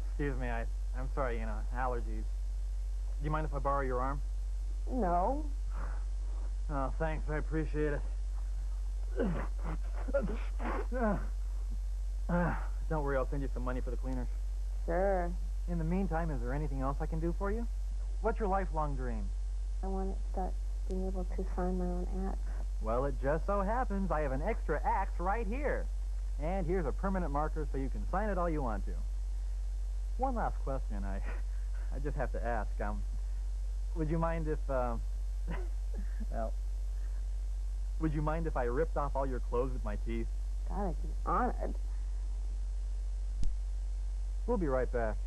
excuse me, I'm sorry, allergies. Do you mind if I borrow your arm? No. Oh, thanks, I appreciate it. Don't worry, I'll send you some money for the cleaners. Sure. In the meantime, is there anything else I can do for you? What's your lifelong dream? I want to start being able to sign my own acts. Well, it just so happens I have an extra axe right here. And here's a permanent marker so you can sign it all you want to. One last question I just have to ask. Would you mind if, well, would you mind if I ripped off all your clothes with my teeth? God, I'd be honored. We'll be right back.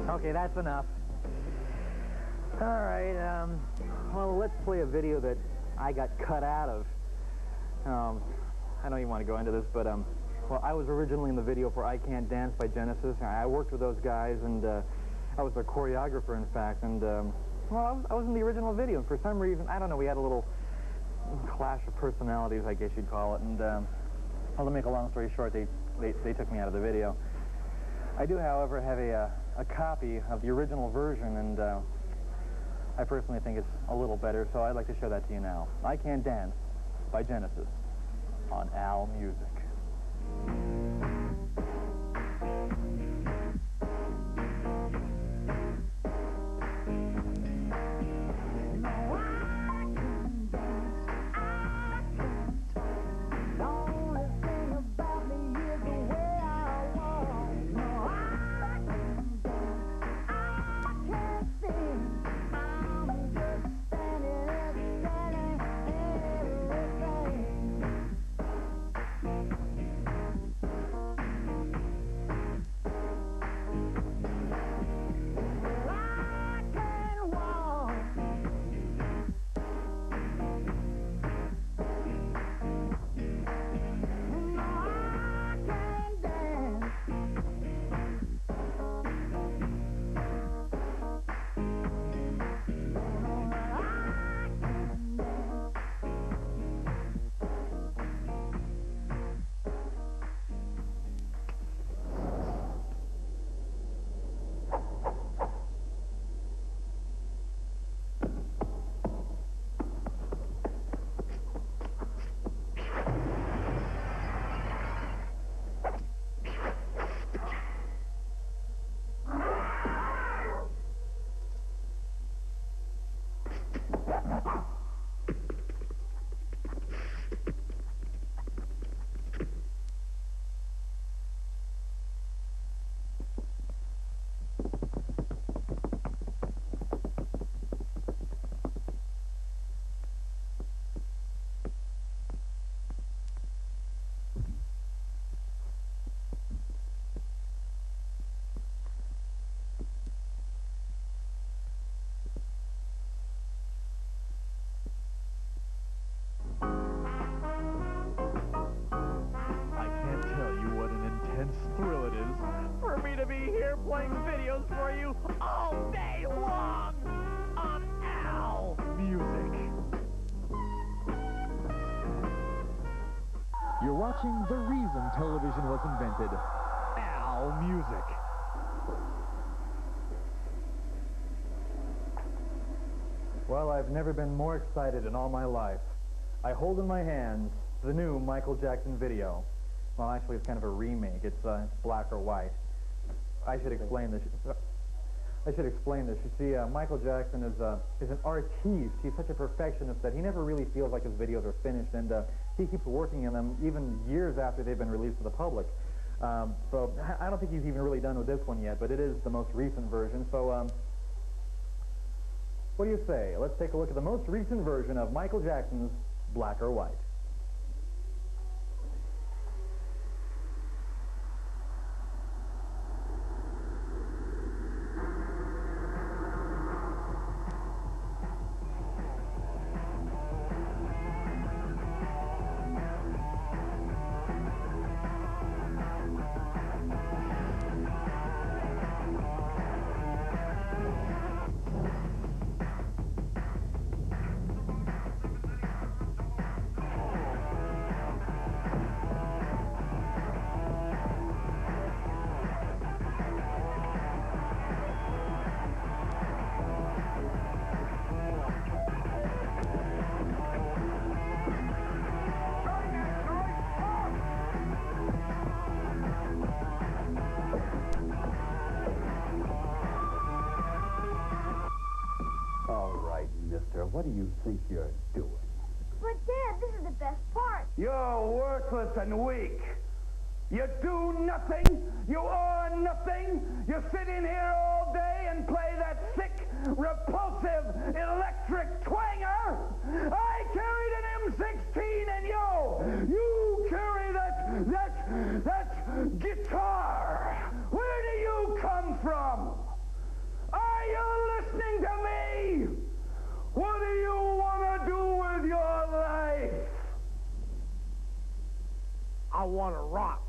Okay, that's enough. All right, well, let's play a video that I got cut out of. I don't even want to go into this, but, well, I was originally in the video for I Can't Dance by Genesis. I worked with those guys, and I was their choreographer, in fact, and, well, I was in the original video, and for some reason, I don't know, we had a little clash of personalities, I guess you'd call it, and, well, to make a long story short, they took me out of the video. I do, however, have a copy of the original version, and I personally think it's a little better, so I'd like to show that to you now. I Can't Dance by Genesis on Al Music. You're watching the reason television was invented. MuchMusic. Well, I've never been more excited in all my life. I hold in my hands the new Michael Jackson video. Well, actually, it's kind of a remake. It's black or white. I should explain this. You see, Michael Jackson is an artiste. He's such a perfectionist that he never really feels like his videos are finished, and he keeps working on them even years after they've been released to the public. So I don't think he's even really done with this one yet, but it is the most recent version. So what do you say? Let's take a look at the most recent version of Michael Jackson's Black or White. All right, mister, what do you think you're doing? But, Dad, this is the best part. You're worthless and weak. You do nothing. You are nothing. You sit in here all day and play that sick, repulsive, electric twanger. I carried an M16 and you carry that guitar. Where do you come from? Are you listening to me? What do you want to do with your life? I want to rock.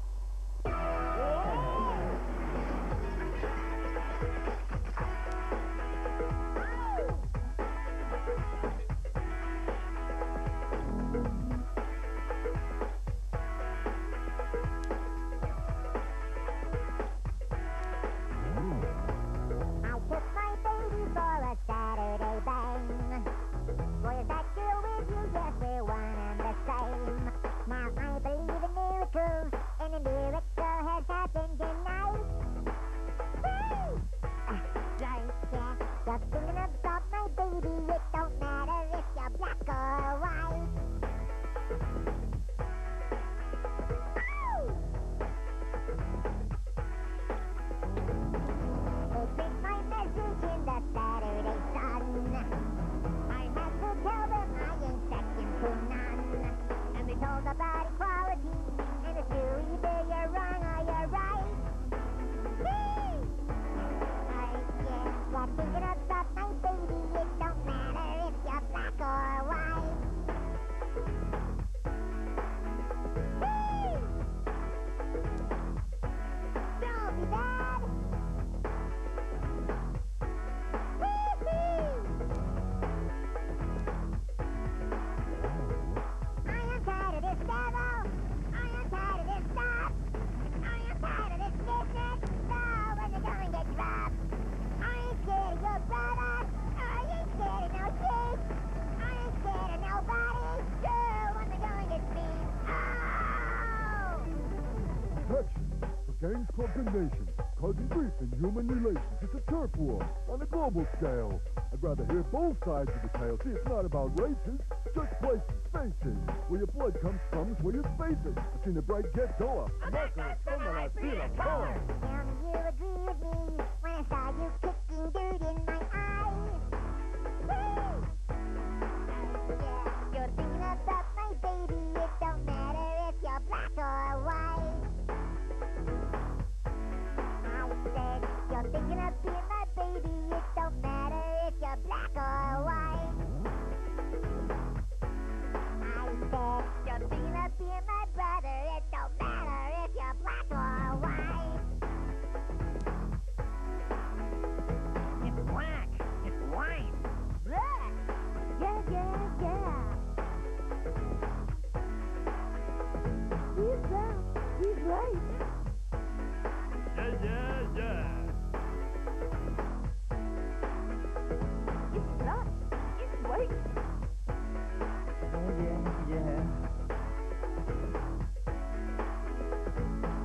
Gangs combination, causing grief in human relations. It's a turf war on a global scale. I'd rather hear both sides of the tale. See, it's not about races, just places, spaces. Where your blood comes from is where your space is. I've seen the bright get go up. I'm not gonna spend my life being a power. Tell me you agree with me when I saw you kicking dirt in my eye. Woo! Yeah, you're thinking about my baby. It don't matter if you're black or white. You're thinking of being my baby. It don't matter if you're black or white. I said, you're thinking of being my brother. It don't matter if you're black or white. If right. Yeah, yeah, yeah. It's not. It's right. Yeah, yeah.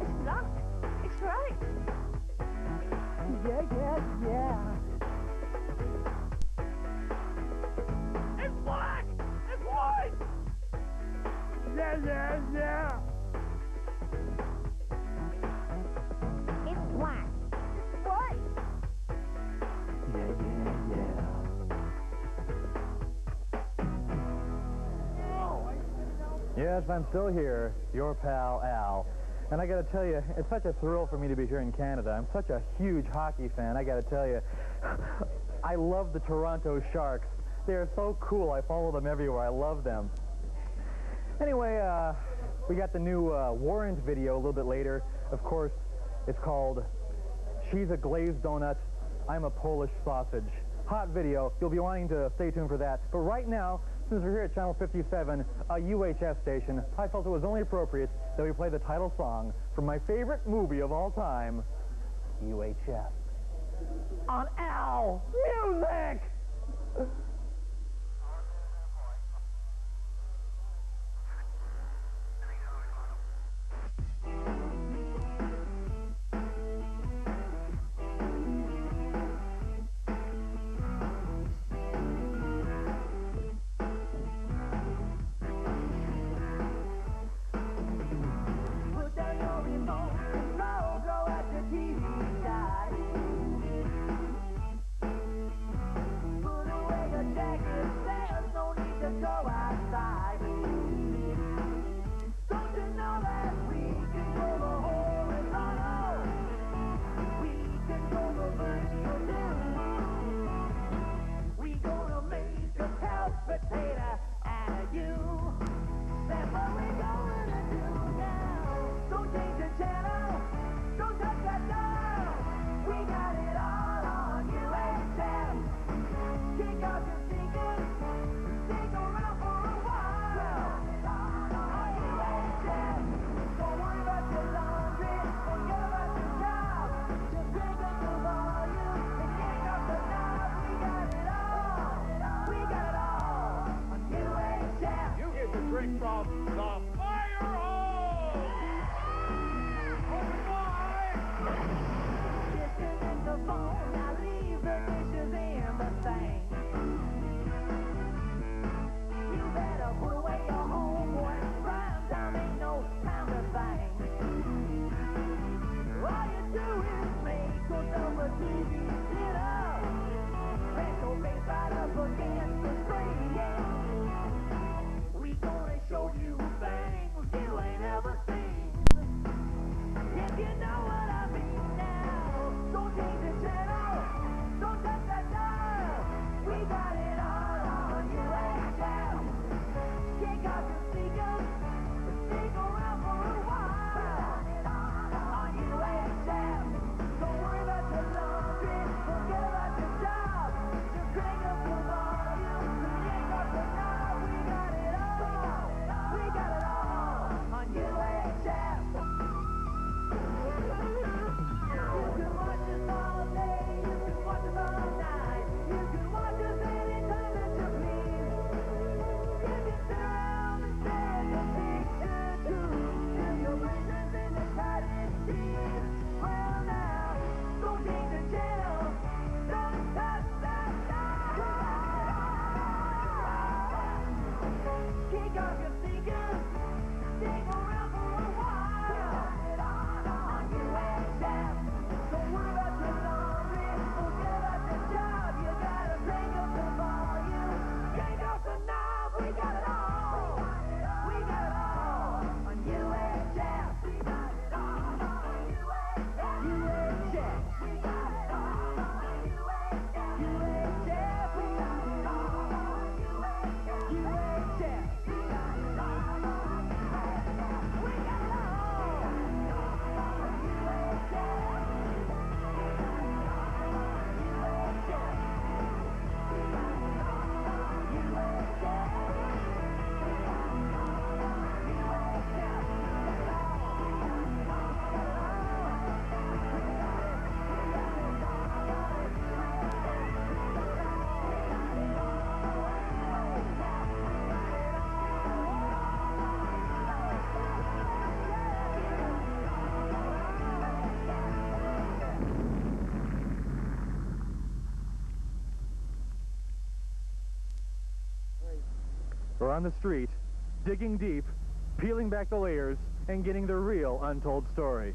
It's not. It's right. Yeah, yeah, yeah. It's black! It's white! Yeah, yeah, yeah! It's black. What? Yeah, yeah, yeah. Yes, I'm still here, your pal Al. And I gotta tell you, it's such a thrill for me to be here in Canada. I'm such a huge hockey fan, I gotta tell you. I love the Toronto Sharks. They are so cool, I follow them everywhere, I love them. Anyway, we got the new Warrant video a little bit later. Of course, it's called She's a Glazed Donut, I'm a Polish Sausage. Hot video, you'll be wanting to stay tuned for that. But right now, since we're here at Channel 57, a UHF station, I felt it was only appropriate that we play the title song from my favorite movie of all time, UHF. On Al Music! Put down your remote control, go at the TV side. Put away your or on the street, digging deep, peeling back the layers, and getting the real untold story.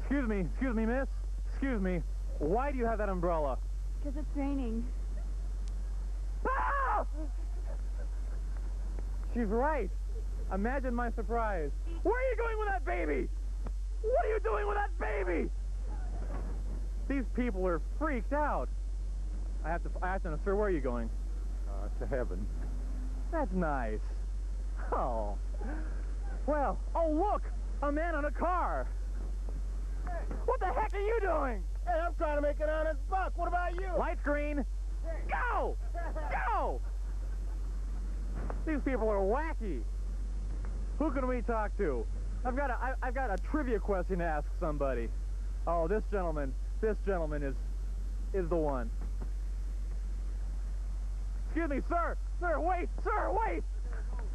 Excuse me, miss. Excuse me. Why do you have that umbrella? Because it's raining. Ah! She's right. Imagine my surprise. Where are you going with that baby? What are you doing with that baby? These people are freaked out. I have to know, sir, where are you going? To heaven. That's nice. Oh. Well, oh look! A man on a car! What the heck are you doing? Hey, I'm trying to make an honest buck. What about you? Light screen! Go! Go! These people are wacky. Who can we talk to? I've got a trivia question to ask somebody. Oh, this gentleman is the one. Excuse me, sir! Sir, wait! Sir, wait!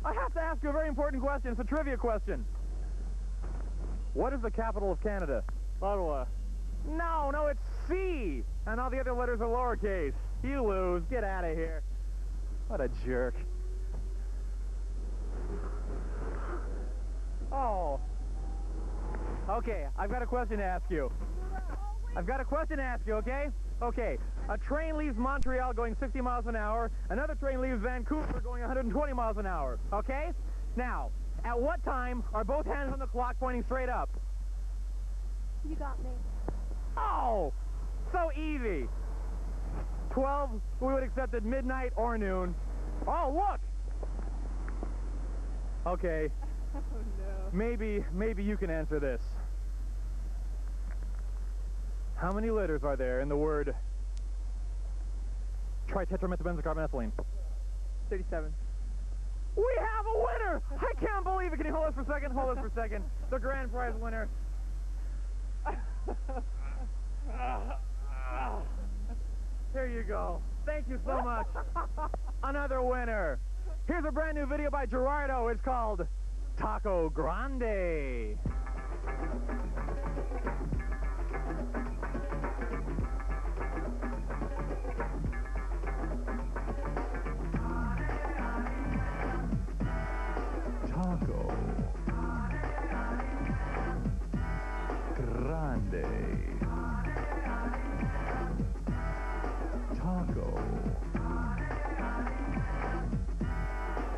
I have to ask you a very important question. It's a trivia question. What is the capital of Canada? Ottawa. No, it's C! And all the other letters are lowercase. You lose. Get out of here. What a jerk. Oh. Okay, I've got a question to ask you. Okay? Okay, a train leaves Montreal going 60 miles an hour. Another train leaves Vancouver going 120 miles an hour. Okay? Now, at what time are both hands on the clock pointing straight up? You got me. Oh! So easy. 12, we would accept at midnight or noon. Oh, look! Okay. Oh, no. Maybe you can answer this. How many letters are there in the word tritetramethyl-benzocarbonethylene? 37. We have a winner! I can't believe it. Can you hold us for a second? Hold us for a second. The grand prize winner. Here you go. Thank you so much. Another winner. Here's a brand new video by Gerardo. It's called Taco Grande. Taco Grande. Taco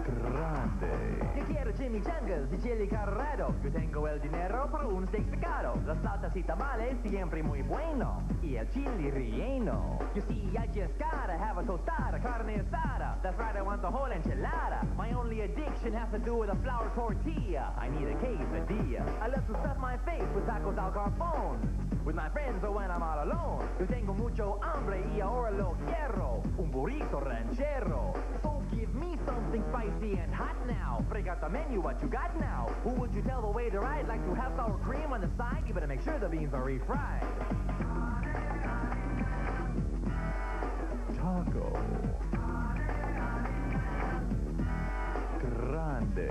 Grande. Yo quiero chimichangas y chili carrero. Yo tengo el dinero para un steak picado. Las flautas y tamales siempre muy bueno. Y el chili relleno. You see, I just gotta have a tostada, carne asada. That's right, I want the whole enchilada. My only addiction has to do with a flour tortilla. I need a quesadilla. I love to stuff my face with tacos al carbón. With my friends or when I'm all alone. Yo tengo mucho hambre y ahora lo quiero. Un burrito ranchero. So give me something spicy and hot now. Break out the menu, what you got now? Who would you tell the waiter I'd like to have sour cream on the side? You better make sure the beans are refried. Taco Grande.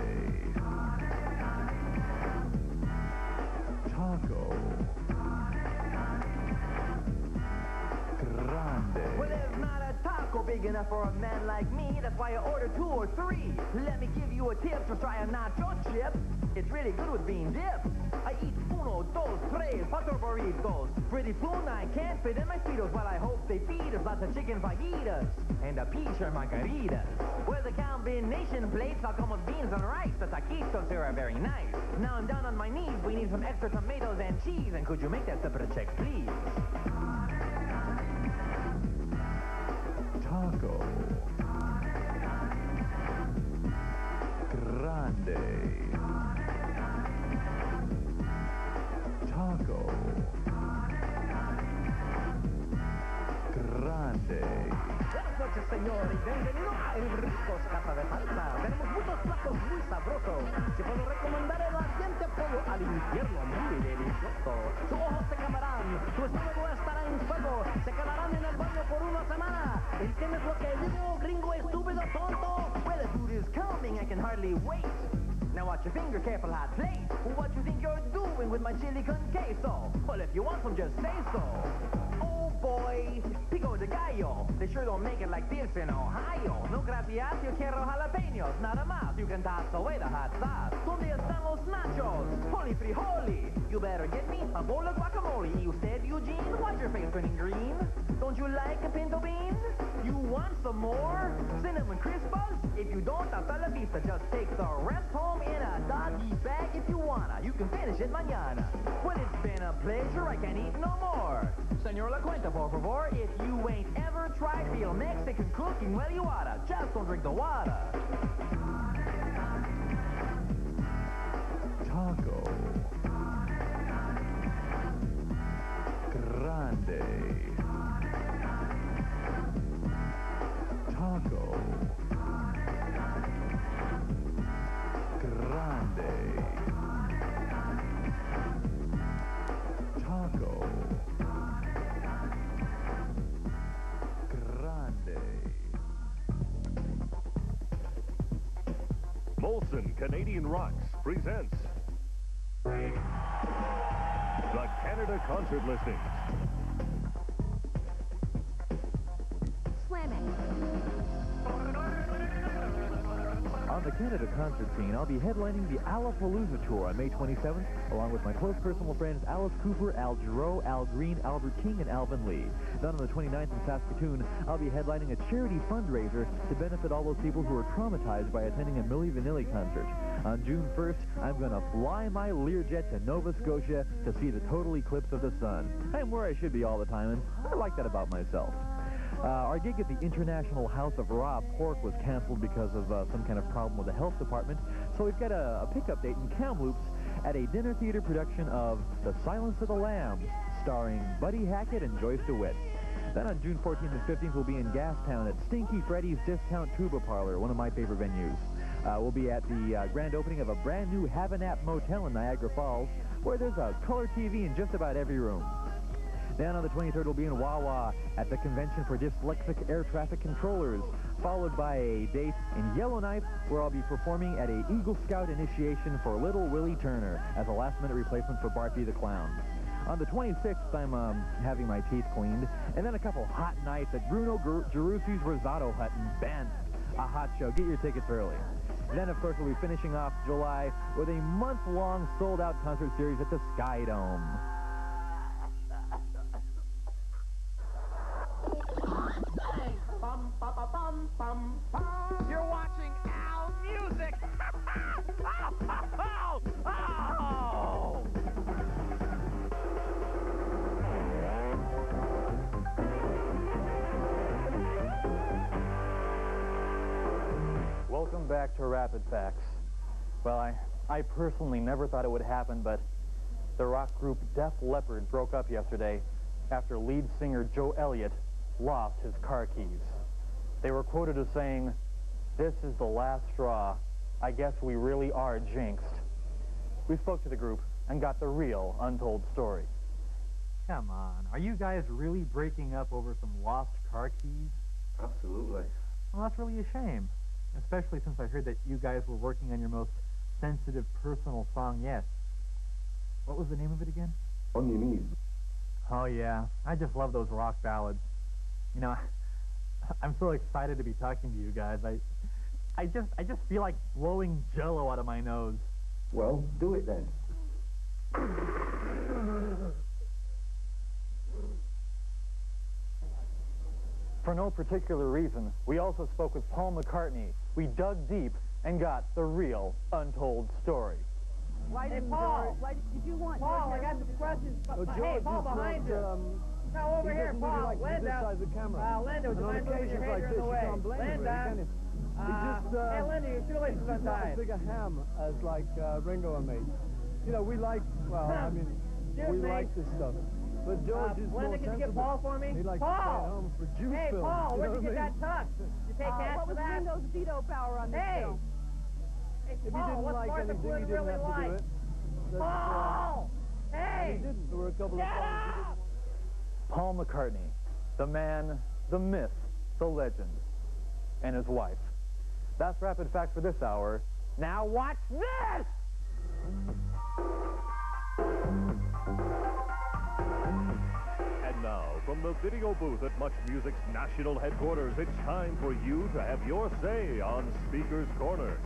Taco Grande. Well, there's not a taco big enough for a man like me. That's why I ordered 2 or 3. Let me give you a tip. Just try a nacho chip. It's really good with bean dip. I eat 1, 2, 3, 4 burritos. Pretty soon I can't fit in my Speedos. Well, I hope they feed us lots of chicken fajitas and a peach or margaritas. Well, the combination plates all come with beans and rice. The taquitos here are very nice. Now I'm down on my knees. We need some extra tomatoes and cheese. And could you make that separate checks, please? Taco Grande. Taco Grande. Buenas noches, señores. Bienvenido a El Ricos Casa de Salsa. Tenemos muchos platos muy sabrosos. Si puedo recomendar el ardiente pollo al infierno, muy delicioso. Sus ojos se quemarán, su estómago estará en fuego. Se quedarán en el baño por una semana. ¿Entiendes lo que digo, gringo estúpido tonto? Well, the food is coming, I can hardly wait. Now watch your finger, careful hot plate. What you think you're doing with my chili con queso? Well, if you want some, just say so. Oh boy, pico de gallo. They sure don't make it like this in Ohio. No gracias, yo quiero jalapenos, nada más. You can toss away the hot sauce. Donde están los nachos? Holy frijoli. You better get me a bowl of guacamole. You said, Eugene, why's your face turning green? Don't you like a pinto bean? You want some more? Cinnamon Crispers? If you don't, hasta la vista. Just take the rest home in a doggy bag if you wanna. You can finish it mañana. Well, it's been a pleasure. I can't eat no more. Senor La Cuenta, por favor. If you ain't ever tried real Mexican cooking, well, you oughta. Just don't drink the water. Taco. Grande. Taco. Grande. Taco. Grande. Molson Canadian Rocks presents the Canada Concert Listings. Slam it. On the Canada concert scene, I'll be headlining the Alapalooza Tour on May 27th, along with my close personal friends Alice Cooper, Al Jarreau, Al Green, Albert King, and Alvin Lee. Then on the 29th in Saskatoon, I'll be headlining a charity fundraiser to benefit all those people who are traumatized by attending a Milli Vanilli concert. On June 1st, I'm going to fly my Learjet to Nova Scotia to see the total eclipse of the sun. I'm where I should be all the time, and I like that about myself. Our gig at the International House of Raw Pork was canceled because of some kind of problem with the health department, so we've got a pickup date in Kamloops at a dinner theater production of The Silence of the Lambs, starring Buddy Hackett and Joyce DeWitt. Then on June 14th and 15th, we'll be in Gastown at Stinky Freddy's Discount Tuba Parlor, one of my favorite venues. We'll be at the grand opening of a brand new Havanap Motel in Niagara Falls, where there's a color TV in just about every room. Then on the 23rd, we'll be in Wawa at the Convention for Dyslexic Air Traffic Controllers, followed by a date in Yellowknife, where I'll be performing at a Eagle Scout initiation for Little Willie Turner as a last-minute replacement for Bartby the Clown. On the 26th, I'm having my teeth cleaned, and then a couple hot nights at Bruno Gerussi's Risotto Hut in Banff. A hot show. Get your tickets early. Then, of course, we'll be finishing off July with a month-long sold-out concert series at the Sky Dome. You're watching Al Music. Welcome back to Rapid Facts. Well, I personally never thought it would happen, but the rock group Def Leppard broke up yesterday after lead singer Joe Elliott lost his car keys. They were quoted as saying, "This is the last straw. I guess we really are jinxed." We spoke to the group and got the real untold story. Come on, are you guys really breaking up over some lost car keys? Absolutely. Well, that's really a shame, especially since I heard that you guys were working on your most sensitive personal song yet. What was the name of it again? On Your Knees. Oh, yeah. I just love those rock ballads. You know, I'm so excited to be talking to you guys. I just feel like blowing Jell-O out of my nose. Well, do it then. For no particular reason, we also spoke with Paul McCartney. We dug deep and got the real untold story. Why Hey, didn't Paul. Why did you want? Paul, I got some questions. Hey, Paul, behind you. Now over here, Paul. Linda. Linda, would you mind moving your head in the way? Linda. Hey, Linda, your shoelaces He's not as untied. big a ham as like Ringo and me. You know, we like, well, I mean, Excuse we me. like this stuff. But George is more Linda, can you get sensible. Paul for me? He likes to stay at Paul. home for juice Hey, films, Paul, you where'd know you get what that tuck? You take cash What for was that? Ringo's veto power on this Hey. film? Hey, If he Paul, didn't what's like Martha anything, Flynn he didn't really have to like? do it. That's, Paul! He Hey! didn't. There were a couple of Shut songs he up! didn't. Paul McCartney, the man, the myth, the legend, and his wife. That's Rapid Facts for this hour. Now watch this! And now, from the video booth at MuchMusic's national headquarters, it's time for you to have your say on Speaker's Corner.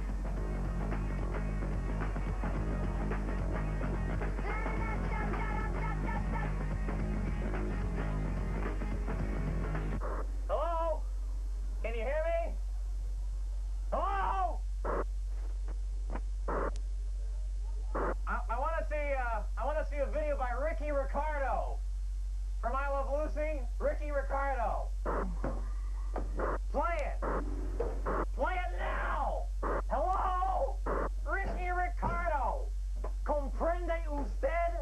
Hello? Can you hear me? Hello? I want to see a video by Ricky Ricardo. From I Love Lucy, Ricky Ricardo. Play it. Play it now. Hello? Ricky Ricardo. Comprende usted?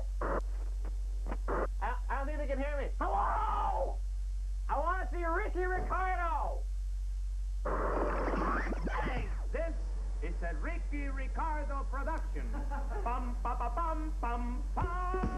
I don't think they can hear me. Hello? I want to see Ricky Ricardo. Hey, this is a Ricky Ricardo production. Bum, ba, ba, bum, bum, bum.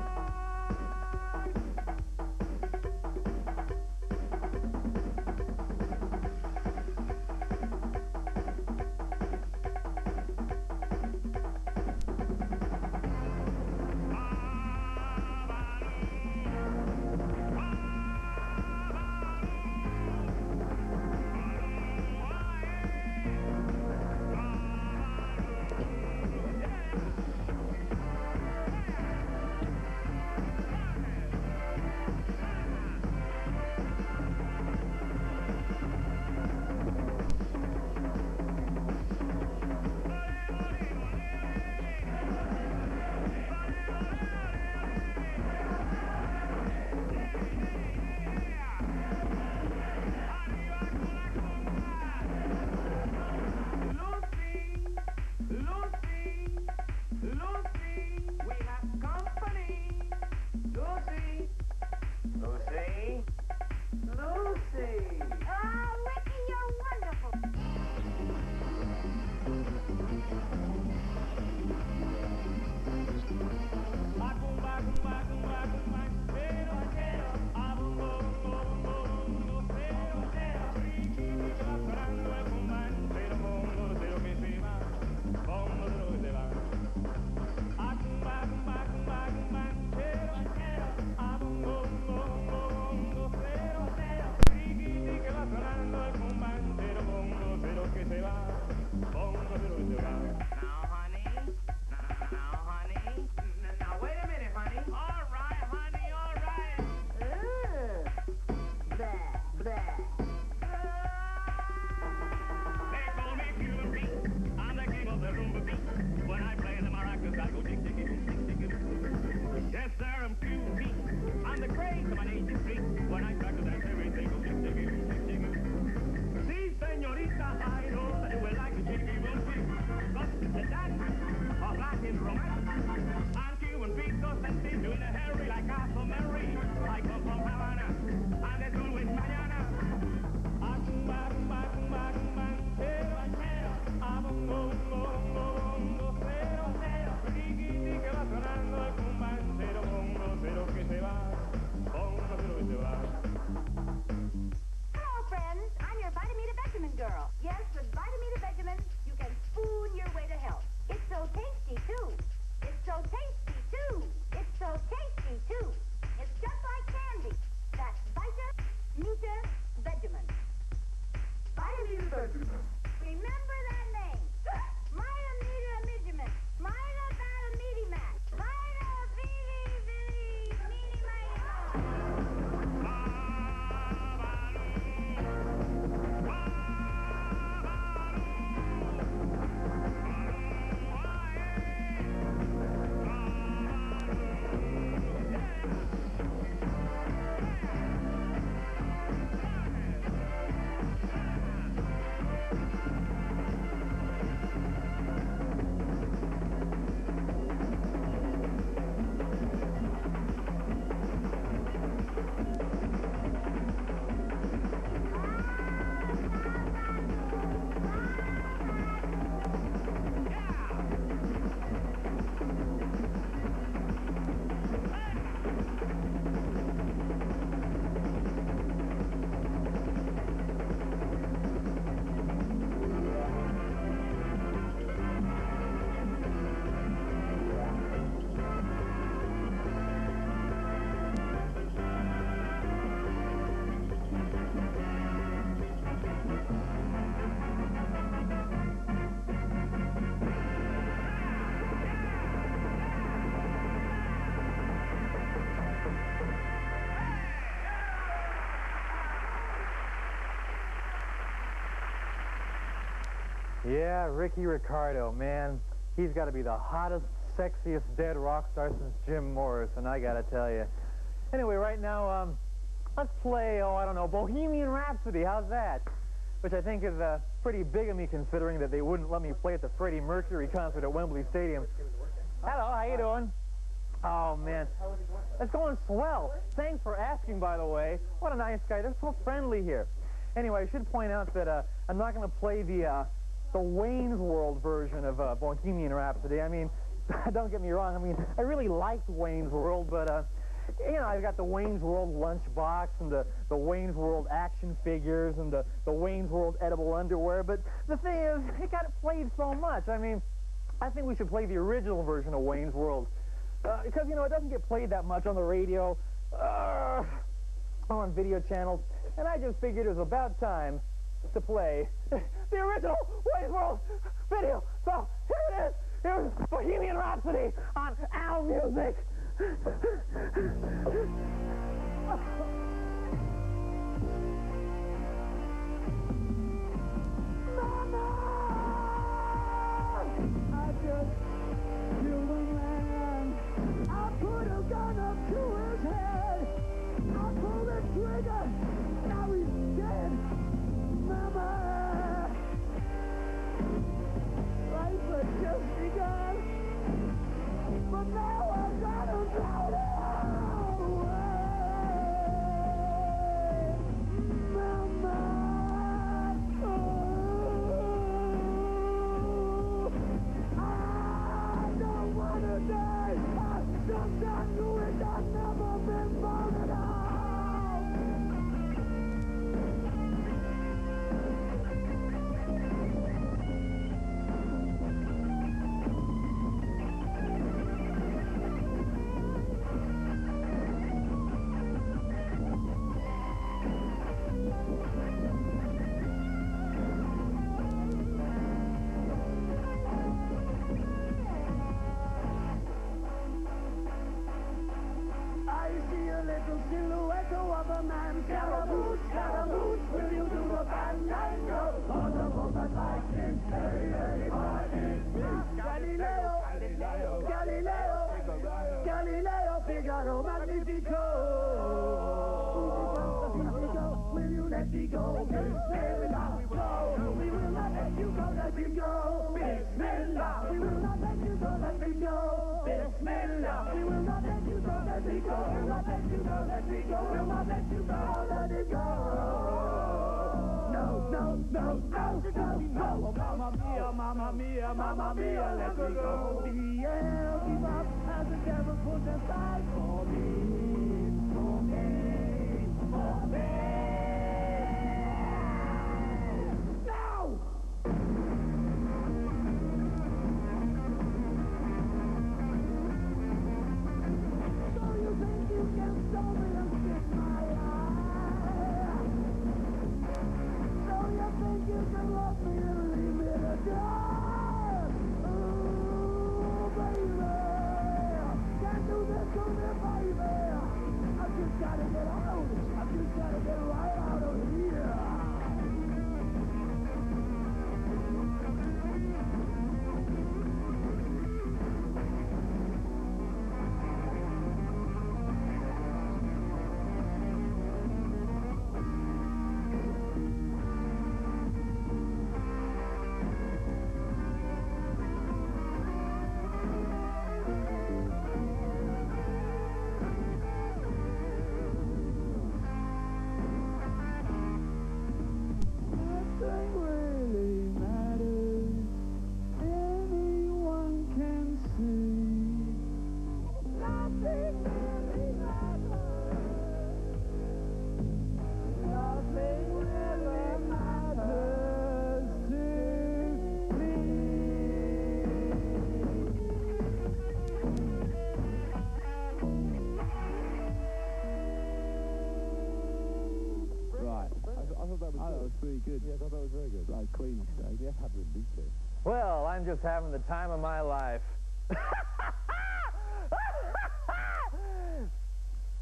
Yeah, Ricky Ricardo, man. He's got to be the hottest, sexiest dead rock star since Jim Morrison, I got to tell you. Anyway, right now, let's play, oh, I don't know, Bohemian Rhapsody. How's that? Which I think is pretty big of me, considering that they wouldn't let me play at the Freddie Mercury concert at Wembley Stadium. Hello, how you doing? Oh, man. It's going swell. Thanks for asking, by the way. What a nice guy. They're so friendly here. Anyway, I should point out that I'm not going to play the Wayne's World version of Bohemian Rhapsody. I mean, don't get me wrong. I mean, I really liked Wayne's World, but, you know, I've got the Wayne's World lunchbox and the Wayne's World action figures and the Wayne's World edible underwear. But the thing is, it got played so much. I mean, I think we should play the original version of Wayne's World. Because, you know, it doesn't get played that much on the radio, on video channels, and I just figured it was about time to play the original Wayne's World video. So, here it is. Here's Bohemian Rhapsody on MuchMusic. Mama! I just killed a man. I put a gun up to his head. I pulled the trigger. Now he's dead. Mama, life had just begun, but now I've got to throw it away. Mama, I don't want to die. I sometimes wish I'd never been born at all. Silhouette of a man, Scaramouche, Scaramouche, will you do the fandango? On the moment like this, hey, hey, Galileo, Galileo, Galileo, Galileo, Figaro, Magnifico. Will you let me go? Bismillah, go. We will not let you go, let me go. Bismillah, we will not let you go, let me go. Bismillah, we will not let you go, let me go. We'll not let you go, let me go. We'll not let you go, let it go. No, no, no, no, no, no. Mamma mia, mamma mia, mamma mia, let me go. Beelzebub has the devil put aside for me, for me, for me. Now! So you think you can stop me and stick my eye? So you think you can love me and leave me to die? Oh, baby, can't do this to me, baby. I've just gotta get out. I've just gotta get right out of here. Pretty good. Yeah, I thought that was very good. Like clean. Yes, have the beat. Well, I'm just having the time of my life.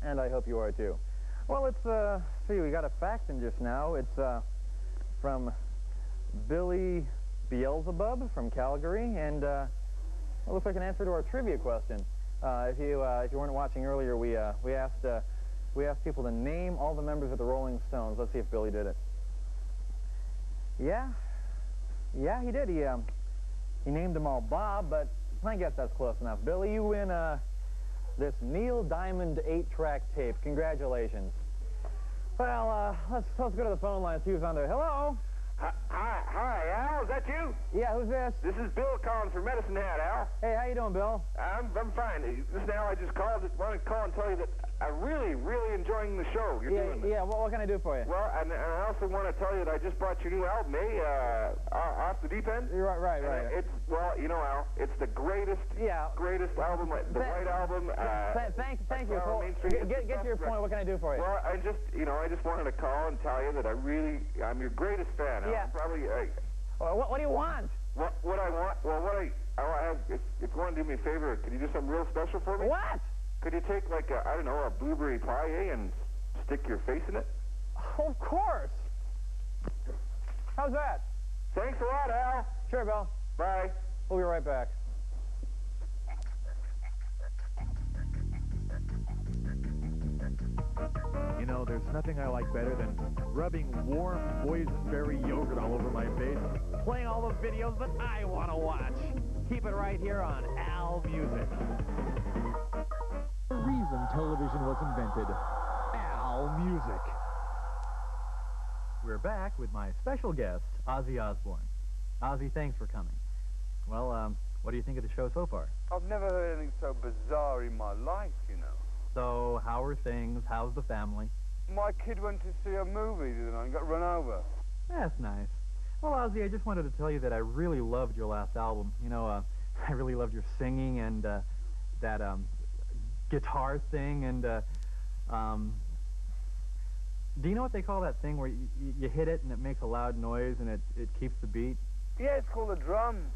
And I hope you are too. Well, let's see, we got a fax in just now. It's from Billy Beelzebub from Calgary, and it looks like an answer to our trivia question. If you weren't watching earlier, we asked people to name all the members of the Rolling Stones. Let's see if Billy did it. Yeah, he did. He named them all Bob, but I guess that's close enough. Billy, you win this Neil Diamond 8-track tape. Congratulations. Well, let's go to the phone line. See who's on there. Hello. Hi, Al, is that you? Yeah, who's this? This is Bill calling from Medicine Hat, Al. Hey, how you doing, Bill? I'm fine. Listen, Al, I just want to call and tell you that I'm really enjoying the show you're doing. Yeah, what can I do for you? Well, and I also want to tell you that I just brought your new album, Off the Deep End. Right. It's, well, you know, Al, it's the greatest album, the right album. Thank you. Get to your point. What can I do for you? Well, I just wanted to call and tell you that I'm your greatest fan. Al. Yeah. I'm probably. What do you want? What I want? Well, I have. If you want to do me a favor, can you do something real special for me? What? Could you take like I don't know, a blueberry pie and stick your face in it? Of course. How's that? Thanks a lot, Al. Sure, Bill. Bye. We'll be right back. You know, there's nothing I like better than rubbing warm boysenberry yogurt all over my face, playing all the videos that I want to watch. Keep it right here on MuchMusic. The reason television was invented. MuchMusic. We're back with my special guest, Ozzy Osbourne. Ozzy, thanks for coming. Well, what do you think of the show so far? I've never heard anything so bizarre in my life, you know. So, how are things? How's the family? My kid went to see a movie the other night and got run over. That's nice. Well, Ozzy, I just wanted to tell you that I really loved your last album. You know, I really loved your singing and that guitar thing and do you know what they call that thing where you hit it and it makes a loud noise and it keeps the beat? Yeah, it's called a drum.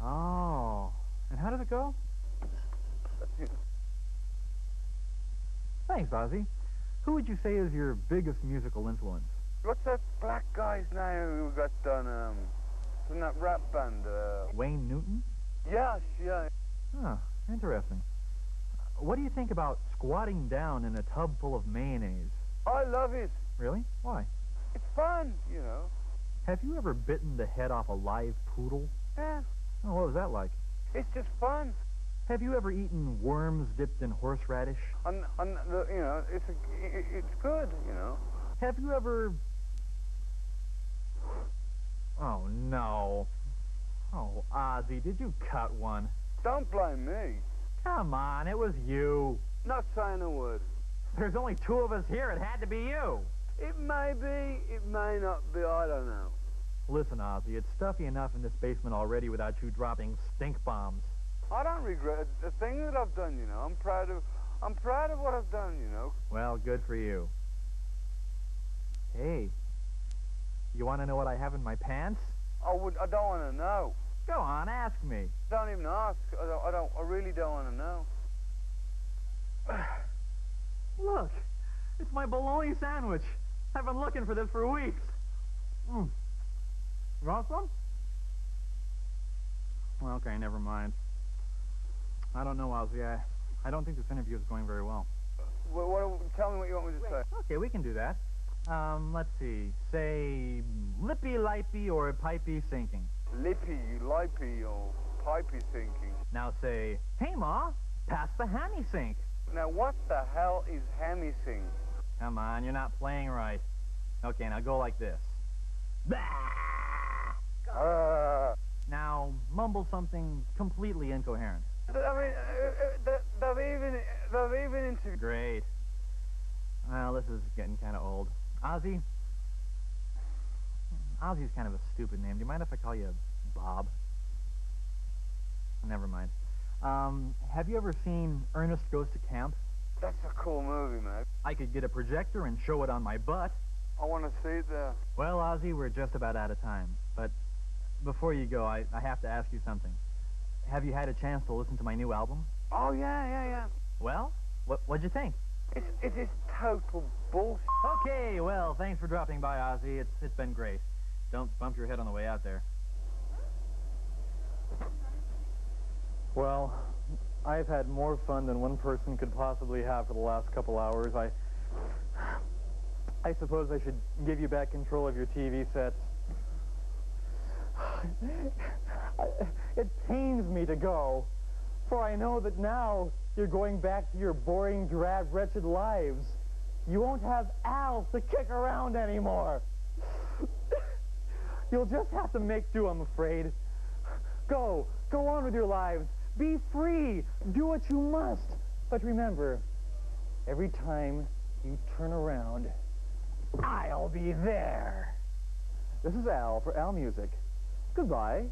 Oh. And how does it go? Thanks, Ozzy. Who would you say is your biggest musical influence? What's that black guy's name who got done from that rap band? Wayne Newton? Yes, yeah. Oh, interesting. What do you think about squatting down in a tub full of mayonnaise? I love it. Really? Why? It's fun, you know. Have you ever bitten the head off a live poodle? Yeah. Oh, what was that like? It's just fun. Have you ever eaten worms dipped in horseradish? You know, it's good, you know. Have you ever... Oh, no. Oh, Ozzy, did you cut one? Don't blame me. Come on, it was you. Not saying a word. There's only two of us here. It had to be you. It may be, it may not be, I don't know. Listen, Ozzy, it's stuffy enough in this basement already without you dropping stink bombs. I don't regret the thing that I've done, you know. I'm proud of what I've done, you know. Well, good for you. Hey, you want to know what I have in my pants? I don't want to know. Go on, ask me. Don't even ask. I really don't want to know. Look, it's my bologna sandwich. I've been looking for this for weeks. You want some? Well, okay, never mind. I don't know, Ozzy. I don't think this interview is going very well. Tell me what you want me to say. Okay, we can do that. Let's see. Say lippy-lippy or pipey sinking. Lippy-lippy or pipey sinking. Now say, hey, Ma, pass the hammy sink. Now, what the hell is hammy sink? Come on, you're not playing right. Okay, now go like this. Now, mumble something completely incoherent. I mean, they've even into... Great. Well, this is getting kind of old. Ozzy's kind of a stupid name. Do you mind if I call you Bob? Never mind. Have you ever seen Ernest Goes to Camp? That's a cool movie, man. I could get a projector and show it on my butt. I want to see it there. Well, Ozzy, we're just about out of time. But before you go, I have to ask you something. Have you had a chance to listen to my new album? Oh, yeah. Well, what'd you think? It is total bullshit. Okay, well, thanks for dropping by, Ozzy. It's been great. Don't bump your head on the way out there. Well, I've had more fun than one person could possibly have for the last couple hours. I suppose I should give you back control of your TV sets. It pains me to go, for I know that now you're going back to your boring, drab, wretched lives. You won't have Al to kick around anymore. You'll just have to make do, I'm afraid. Go on with your lives. Be free. Do what you must. But remember, every time you turn around, I'll be there. This is Al for Al Music. Goodbye.